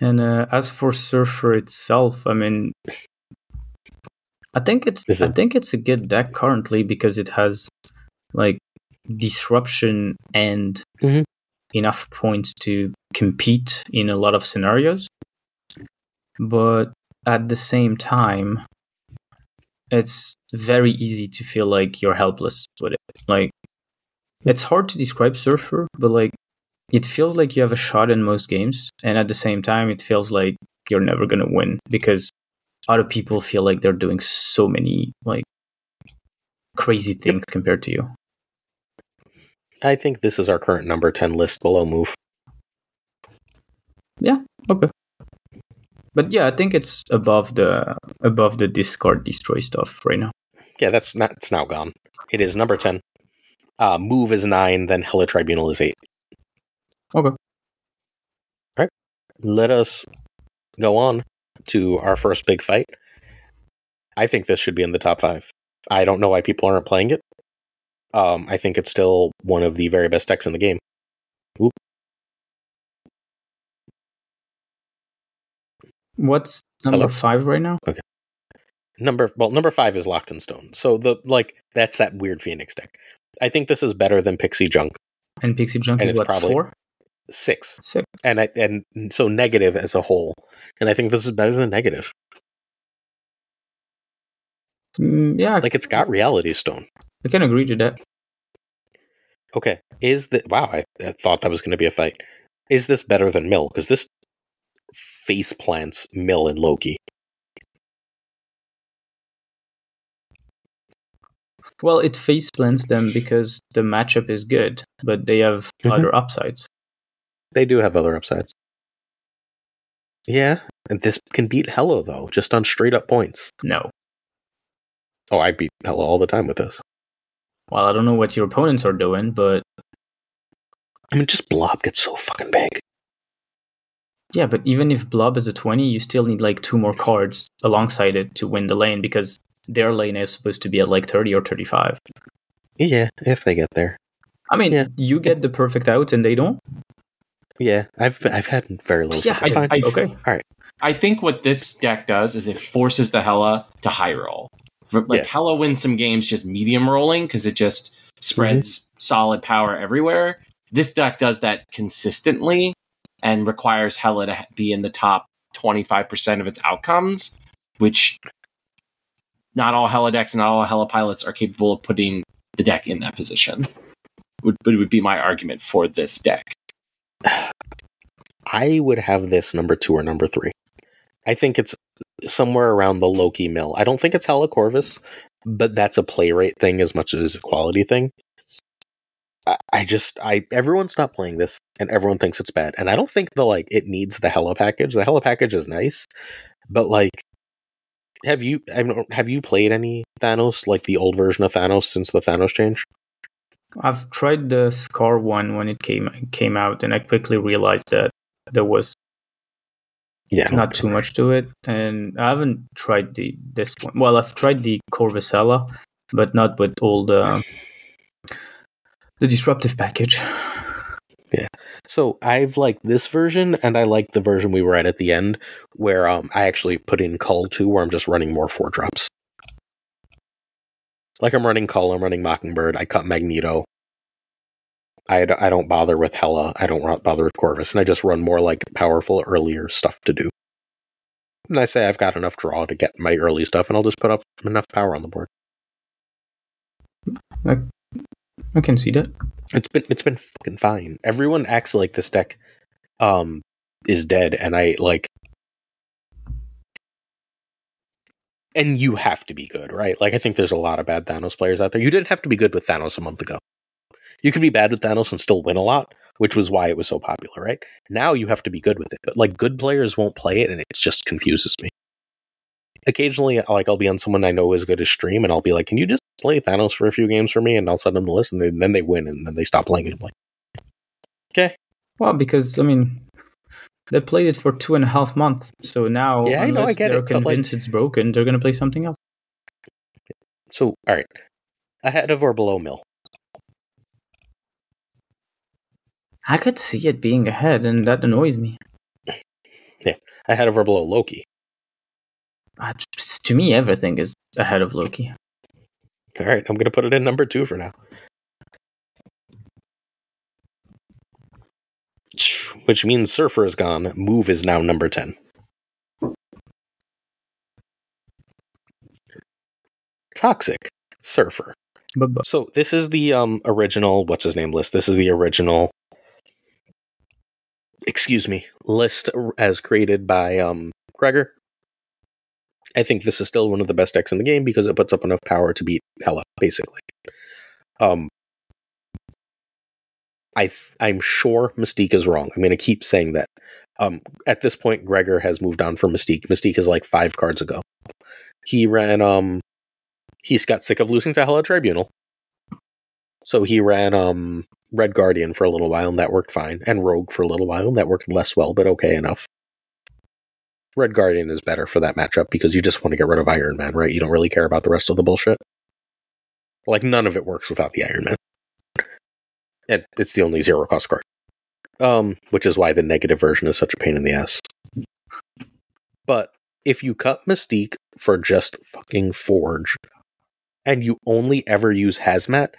And as for Surfer itself, I mean, I think it's a good deck currently because it has like disruption and enough points to compete in a lot of scenarios. But at the same time, it's very easy to feel like you're helpless with it. Like, it's hard to describe Surfer, but like, it feels like you have a shot in most games, and at the same time, it feels like you're never going to win because other people feel like they're doing so many like crazy things compared to you. I think this is our current number 10 list below Move. Yeah, okay. But yeah, I think it's above the discard destroy stuff right now. Yeah, it's now gone. It is number 10. Move is 9, then Hella Tribunal is 8. Okay. All right. Let us go on to our first big fight. I think this should be in the top 5. I don't know why people aren't playing it. I think it's still one of the very best decks in the game. Oop. What's number 5 right now? Okay. Number 5 is Locked in Stone. So that's that weird Phoenix deck. I think this is better than Pixie Junk. And Pixie Junk is what, probably 4? 6. 6. And so negative as a whole. And I think this is better than negative. Yeah. Like, it's got Reality Stone. I can agree to that. Okay. Wow, I thought that was going to be a fight. Is this better than Mill? Because this face plants Mill and Loki. Well, it face plants them because the matchup is good, but they have other upsides. They do have other upsides. Yeah, and this can beat Hello, though, just on straight up points. No. Oh, I beat Hello all the time with this. Well, I don't know what your opponents are doing, but... I mean, just Blob gets so fucking big. Yeah, but even if Blob is a 20, you still need like 2 more cards alongside it to win the lane, because their lane is supposed to be at like 30 or 35. Yeah, if they get there. I mean, you get the perfect out and they don't? Yeah, I've had very little. Yeah, okay. All right. I think what this deck does is it forces the Hella to high roll. Hella wins some games just medium rolling because it just spreads solid power everywhere. This deck does that consistently and requires Hella to be in the top 25% of its outcomes, which not all Hella decks and not all Hella pilots are capable of putting the deck in that position. Would be my argument for this deck. I would have this number 2 or number 3. I think it's somewhere around the Loki Mill. I don't think it's Hella Corvus, but that's a play rate thing as much as a quality thing. Everyone's not playing this, and everyone thinks it's bad. And I don't think it needs the Hella package. The Hella package is nice, but have you played any Thanos, like the old version of Thanos, since the Thanos change? I've tried the Scar one when it came out, and I quickly realized that there was not too much to it. And I haven't tried this one. Well, I've tried the Corvusella, but not with all the disruptive package. Yeah. So I've liked this version, and I like the version we were at the end, where I actually put in Cull too, where I'm just running more 4-drops. Like, I'm running Cull, I'm running Mockingbird, I cut Magneto. I don't bother with Hella, I don't bother with Corvus, and I just run more powerful earlier stuff to do. And I say I've got enough draw to get my early stuff, and I'll just put up enough power on the board. I can see that. It's been fucking fine. Everyone acts like this deck is dead, and and you have to be good, right? I think there's a lot of bad Thanos players out there. You didn't have to be good with Thanos a month ago. You could be bad with Thanos and still win a lot, which was why it was so popular, right? Now you have to be good with it. But good players won't play it, and it just confuses me. Occasionally, I'll be on someone I know is good as stream, and I'll be like, "Can you just play Thanos for a few games for me?" And I'll send them the list, and then they win, and then they stop playing it. I'm like, okay. Well, because they played it for 2.5 months, so now unless they're convinced it's broken, they're gonna play something else. So, all right, ahead of or below Mill? I could see it being ahead, and that annoys me. Yeah, ahead of or below Loki? To me, everything is ahead of Loki. All right, I'm going to put it in number 2 for now. Which means Surfer is gone. Move is now number 10. Toxic Surfer. So this is the original, what's his name list? This is the original list as created by Gregor. I think this is still one of the best decks in the game because it puts up enough power to beat Hela, basically. I'm sure Mystique is wrong. I'm going to keep saying that. At this point, Gregor has moved on from Mystique. Mystique is like 5 cards ago. He ran, he's got sick of losing to Hela Tribunal. So he ran Red Guardian for a little while, and that worked fine. And Rogue for a little while, and that worked less well, but okay enough. Red Guardian is better for that matchup because you just want to get rid of Iron Man, right? You don't really care about the rest of the bullshit. Like, none of it works without the Iron Man. And it's the only 0-cost card. Which is why the negative version is such a pain in the ass. But if you cut Mystique for just fucking Forge, and you only ever use Hazmat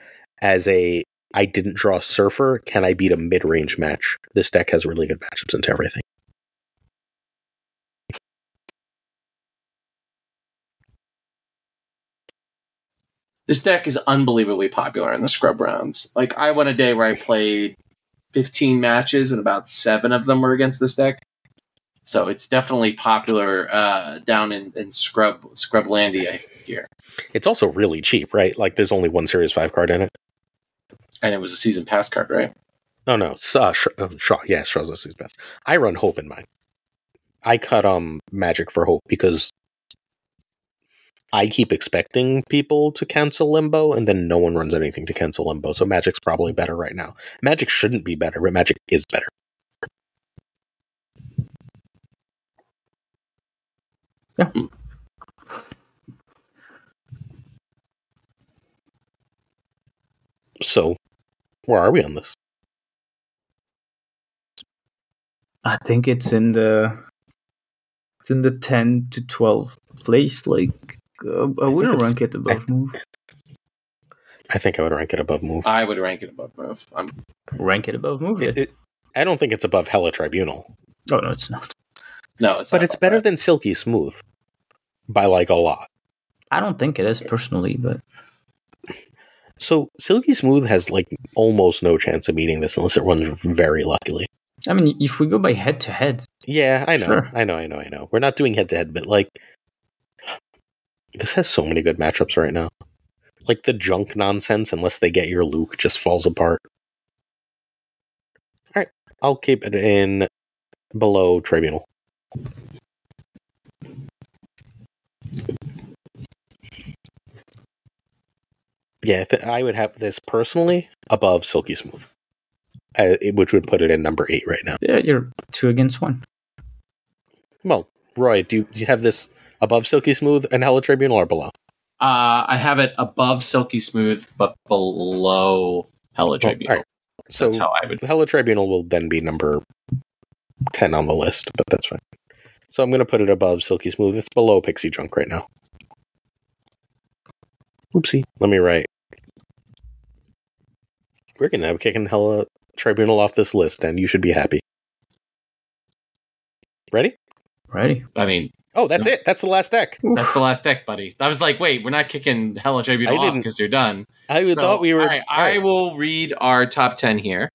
as a I didn't draw Surfer, can I beat a mid-range match? This deck has really good matchups into everything. This deck is unbelievably popular in the scrub rounds. Like, I went a day where I played 15 matches, and about 7 of them were against this deck. So it's definitely popular down in Scrublandia here. It's also really cheap, right? Like, there's only one Series 5 card in it. And it was a Season Pass card, right? Oh, no. Shaw. Yeah, Shaw's a Season Pass. I run Hope in mine. I cut Magic for Hope because I keep expecting people to cancel Limbo, and then no one runs anything to cancel Limbo, so Magic's probably better right now. Magic shouldn't be better, but Magic is better. Yeah. So, where are we on this? I think it's in the 10 to 12 place. Like, I wouldn't rank it above Move. I think I would rank it above Move. I would rank it above Move. Rank it above Move. I don't think it's above Hela Tribunal. Oh, no, it's not. No, it's but not it's better than Silky Smooth by like a lot. I don't think it is personally, but so Silky Smooth has like almost no chance of beating this unless it runs very luckily. I mean, if we go by head to head, yeah, I know, sure. I know. We're not doing head to head, but like this has so many good matchups right now. Like the junk nonsense, unless they get your Luke, just falls apart. All right, I'll keep it in below Tribunal. Yeah, I would have this personally above Silky Smooth, which would put it in number 8 right now. Yeah, you're 2 against 1. Well, Roy, do you have this above Silky Smooth and Hela Tribunal or below? I have it above Silky Smooth, but below Hela Tribunal. Right. So that's how I would. Hela Tribunal will then be number 10 on the list, but that's fine. So I'm going to put it above Silky Smooth. It's below Pixie Junk right now. Oopsie. Let me write. We're going to have kicking Hela Tribunal off this list, and you should be happy. Ready? Ready. I mean... Oh, that's it. That's the last deck. That's the last deck, buddy. I was like, wait, we're not kicking Hela Tribunal off because you're done. I thought we were... All right, I will read our top 10 here.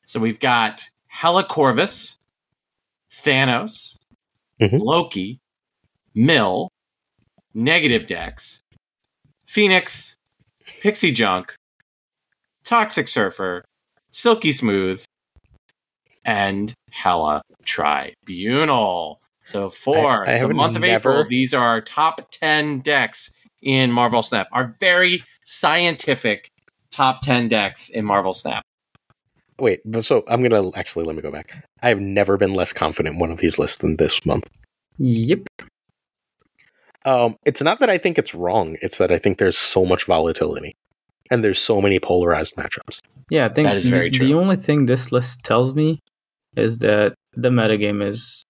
So we've got Hela Corvus, Thanos, Loki, Mill, Negative Dex, Phoenix, Pixie Junk, Toxic Surfer, Silky Smooth, and Hela Tribunal. So for the month of April, these are our top 10 decks in Marvel Snap. Our very scientific top 10 decks in Marvel Snap. Wait, so I'm going to actually, let me go back. I have never been less confident in one of these lists than this month. Yep. It's not that I think it's wrong. It's that I think there's so much volatility. And there's so many polarized matchups. Yeah, I think that is very true. The only thing this list tells me is that the metagame is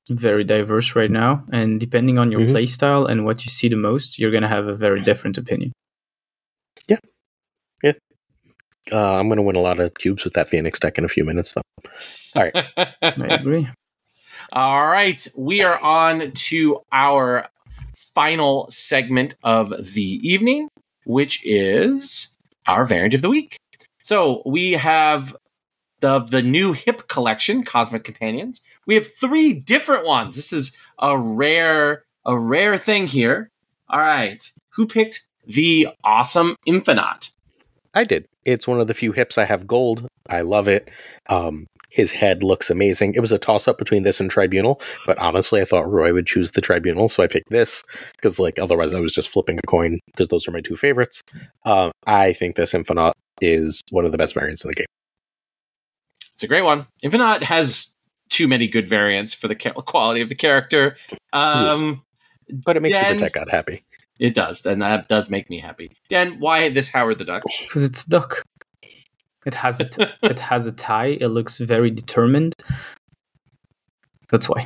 very diverse right now. And depending on your playstyle and what you see the most, you're going to have a very different opinion. Yeah. Yeah. I'm going to win a lot of cubes with that Phoenix deck in a few minutes, though. All right. I agree. All right. We are on to our final segment of the evening, which is our variant of the week. So we have the new hip collection, Cosmic Companions. We have 3 different ones. This is a rare thing here. All right. Who picked the awesome Infinite? I did. It's one of the few hips I have gold. I love it. His head looks amazing. It was a toss-up between this and Tribunal, but honestly, I thought Roy would choose the Tribunal, so I picked this, because otherwise I was just flipping a coin, because those are my 2 favorites. I think this Infinite is one of the best variants in the game. It's a great one. Infinite has too many good variants for the quality of the character. But it makes Super Tech God happy. It does, and that does make me happy. Dan, why this Howard the Duck? Because it's duck. It has it has a tie. It looks very determined. That's why.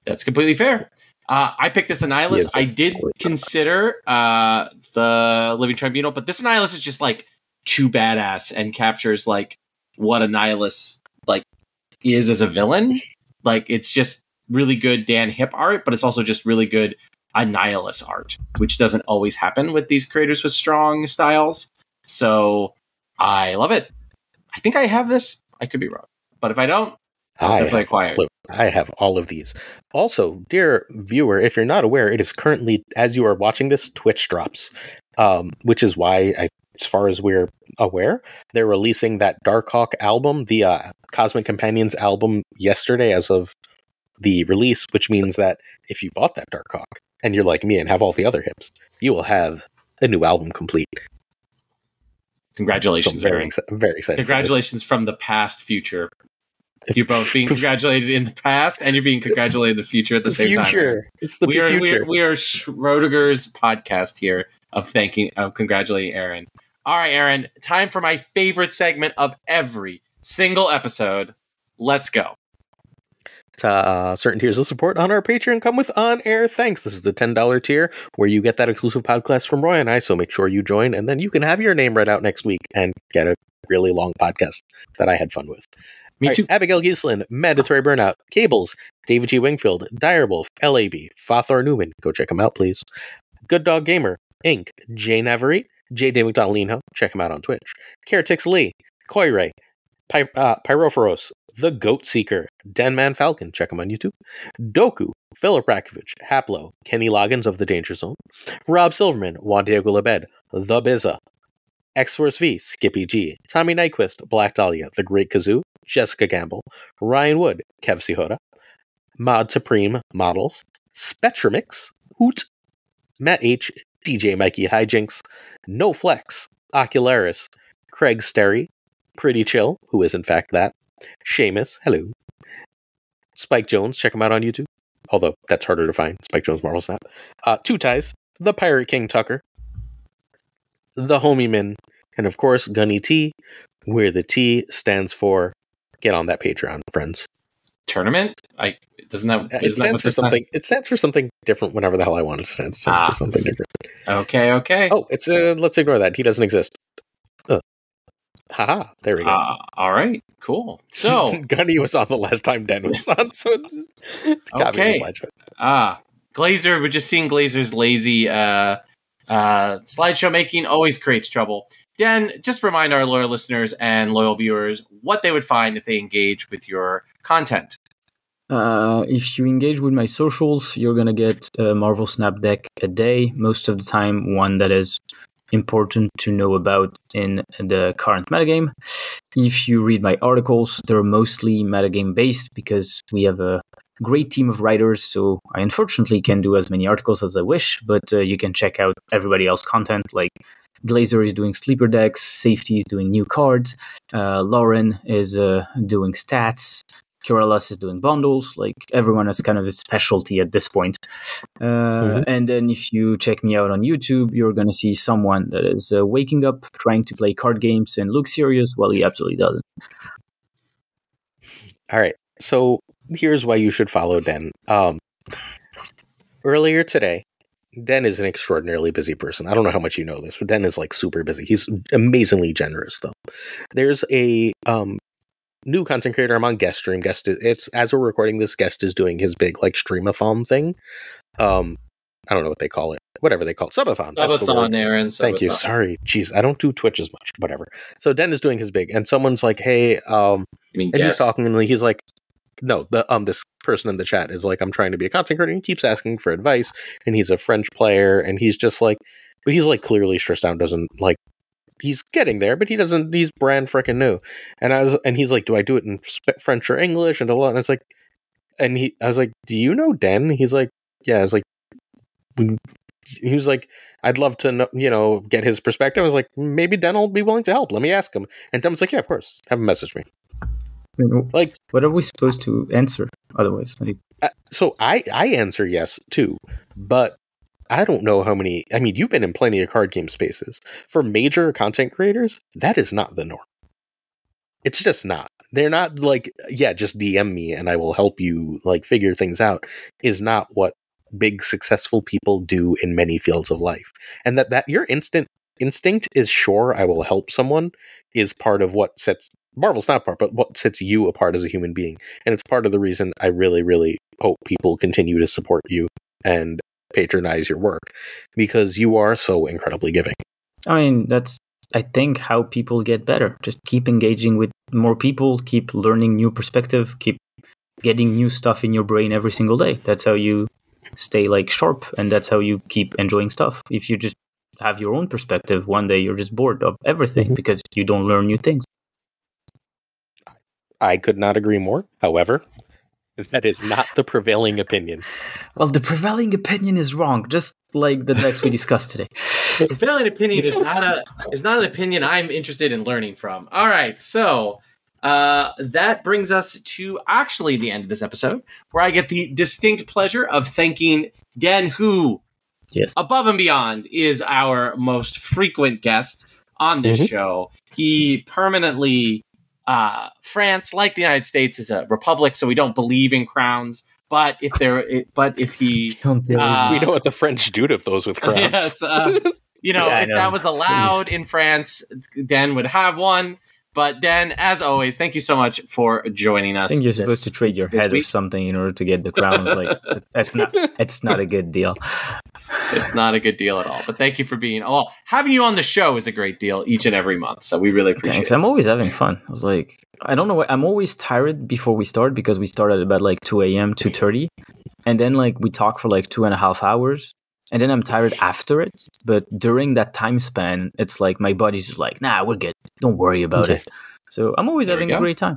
That's completely fair. I picked this Annihilus. I did consider the Living Tribunal, but this Annihilus is just like too badass and captures like what Annihilus like is as a villain. Like it's just really good Dan Hip art, but it's also just really good Annihilus art, which doesn't always happen with these creators with strong styles. So I love it. I think I have this. I could be wrong, but if I don't, I'll definitely acquire it. I have all of these. Also, dear viewer, if you're not aware, it is currently, as you are watching this, Twitch drops, which is why, as far as we're aware, they're releasing that Darkhawk album, the Cosmic Companions album, yesterday as of the release, which means that if you bought that Darkhawk and you're like me and have all the other hips, you will have a new album complete. Congratulations, so I'm very excited. Congratulations from the past, future. You're both being congratulated in the past, and you're being congratulated in the future at the same time. It's the future. We are Schrodinger's podcast here of congratulating Aaron. All right, Aaron, time for my favorite segment of every single episode. Let's go. Certain tiers of support on our Patreon come with on-air thanks. This is the $10 tier where you get that exclusive podcast from Roy and I, so make sure you join, and then you can have your name read out next week and get a really long podcast that I had fun with. Me too. Abigail Giesland, Mandatory Burnout, Cables, David G. Wingfield, Direwolf, LAB, Fathor Newman. Go check him out, please. Good Dog Gamer, Inc., Jay Navarrete, J.D. McDonaldino. Check him out on Twitch. Caretix Lee, Koiray, Pyrophoros, The Goat Seeker, Denman Falcon. Check him on YouTube. Doku, Philip Rakovich, Haplo, Kenny Loggins of The Danger Zone, Rob Silverman, Juan Diego Lebed, The Bizza, X-Force V, Skippy G, Tommy Nyquist, Black Dahlia, The Great Kazoo, Jessica Gamble, Ryan Wood, Kev Sihota, Mod Supreme Models, Spectrumix, Hoot, Matt H, DJ Mikey Hijinks, No Flex, Ocularis, Craig Sterry, Pretty Chill, who is in fact that, Seamus, hello, Spike Jones, check him out on YouTube, although that's harder to find, Spike Jones Marvel Snap, Two Ties, The Pirate King Tucker, The Homie Min, and of course Gunny T, where the T stands for get on that Patreon, friends. Tournament? It stands for something different whenever the hell I want it to stand for something different. Okay. Oh, it's let's ignore that. He doesn't exist. Haha, there we go. All right, cool. So Gunny was on the last time Den was on, so it's got me in the slideshow. Glazer, we're just seeing Glazer's lazy slideshow making always creates trouble. Dan, just remind our loyal listeners and loyal viewers what they would find if they engage with your content. If you engage with my socials, you're going to get a Marvel Snap deck a day, most of the time one that is important to know about in the current metagame. If you read my articles, they're mostly metagame based because we have a great team of writers, so I unfortunately can't do as many articles as I wish, but you can check out everybody else's content, like Glazer is doing sleeper decks, Safety is doing new cards, Lauren is doing stats, Kiralas is doing bundles. Like everyone has kind of a specialty at this point. And then if you check me out on YouTube, you're going to see someone that is waking up, trying to play card games and look serious while he absolutely doesn't. All right. So here's why you should follow Den. Earlier today, Den is an extraordinarily busy person. I don't know how much you know this, but Den is like super busy. He's amazingly generous, though. There's a new content creator I'm on guest stream. It's as we're recording this, Guest is doing his big like streamathon thing. I don't know what they call it. whatever they call it, subathon. That's the word. Subathon, Aaron. Thank you. Sorry, jeez, I don't do Twitch as much. Whatever. So Den is doing his big, and someone's like, "Hey," and he's talking, and he's like, "No, this person in the chat is like, I'm trying to be a content creator." And he keeps asking for advice, and he's a French player, and he's just like, but he's like clearly stressed out, doesn't like. He's getting there, but he doesn't. He's brand freaking new, and he's like, "Do I do it in French or English?" And it's like, I was like, "Do you know Den?" He's like, "Yeah." I was like, he was like, "I'd love to know, get his perspective." I was like, "Maybe Den will be willing to help. Let me ask him." And Den was like, "Yeah, of course. Have him message me." Like, what are we supposed to answer otherwise? Like, so I answer yes too, but I don't know how many. I mean, you've been in plenty of card game spaces. For major content creators, that is not the norm. It's just not. They're not like, yeah, just DM me and I will help you like figure things out. Is not what big successful people do in many fields of life. And that your instinct is sure I will help someone is part of what sets Marvel's not part, but what sets you apart as a human being. And it's part of the reason I really, really hope people continue to support you and patronize your work, because you are so incredibly giving. I mean, that's, I think, how people get better. Just keep engaging with more people, keep learning new perspective, keep getting new stuff in your brain every single day. That's how you stay like sharp, and that's how you keep enjoying stuff. If you just have your own perspective, one day you're just bored of everything because you don't learn new things. I could not agree more. However, that is not the prevailing opinion. Well, the prevailing opinion is wrong, just like the decks we discussed today. The prevailing opinion is not an opinion I'm interested in learning from. All right, so that brings us to actually the end of this episode, where I get the distinct pleasure of thanking Den, who, yes, above and beyond, is our most frequent guest on this show. He permanently... France, like the United States, is a republic, so we don't believe in crowns. But if he, we know what the French do to those with crowns. Yes, if that was allowed in France, Den would have one. But Den, as always, thank you so much for joining us. I think you're supposed to trade your head or something in order to get the crowns. Like, it's not a good deal. It's not a good deal at all. But thank you for being. Well, having you on the show is a great deal each and every month. So we really appreciate it. I'm always having fun. I was like, I don't know. I'm always tired before we start, because we start at about like 2 a.m., 2:30. And then like we talk for like 2.5 hours. And then I'm tired after it. But during that time span, it's like my body's just like, nah, we're good. Don't worry about it. So I'm always having a great time.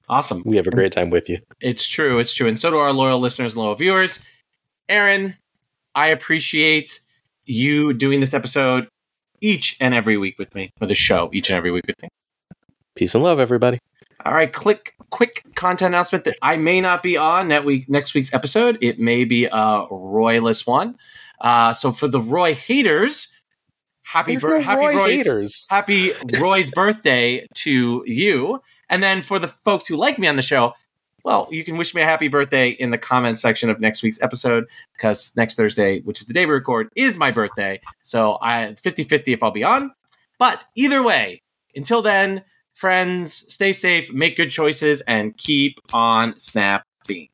Awesome. We have a great time with you. It's true. It's true. And so do our loyal listeners and loyal viewers. Aaron, I appreciate you doing this episode each and every week with me, or the show each and every week with me. Peace and love, everybody. All right, quick content announcement that I may not be on next week's episode. It may be a Royless one. So for the Roy haters, happy Roy's birthday to you. And then for the folks who like me on the show, well, you can wish me a happy birthday in the comments section of next week's episode, because next Thursday, which is the day we record, is my birthday. So 50-50 if I'll be on. But either way, until then, friends, stay safe, make good choices, and keep on snapping.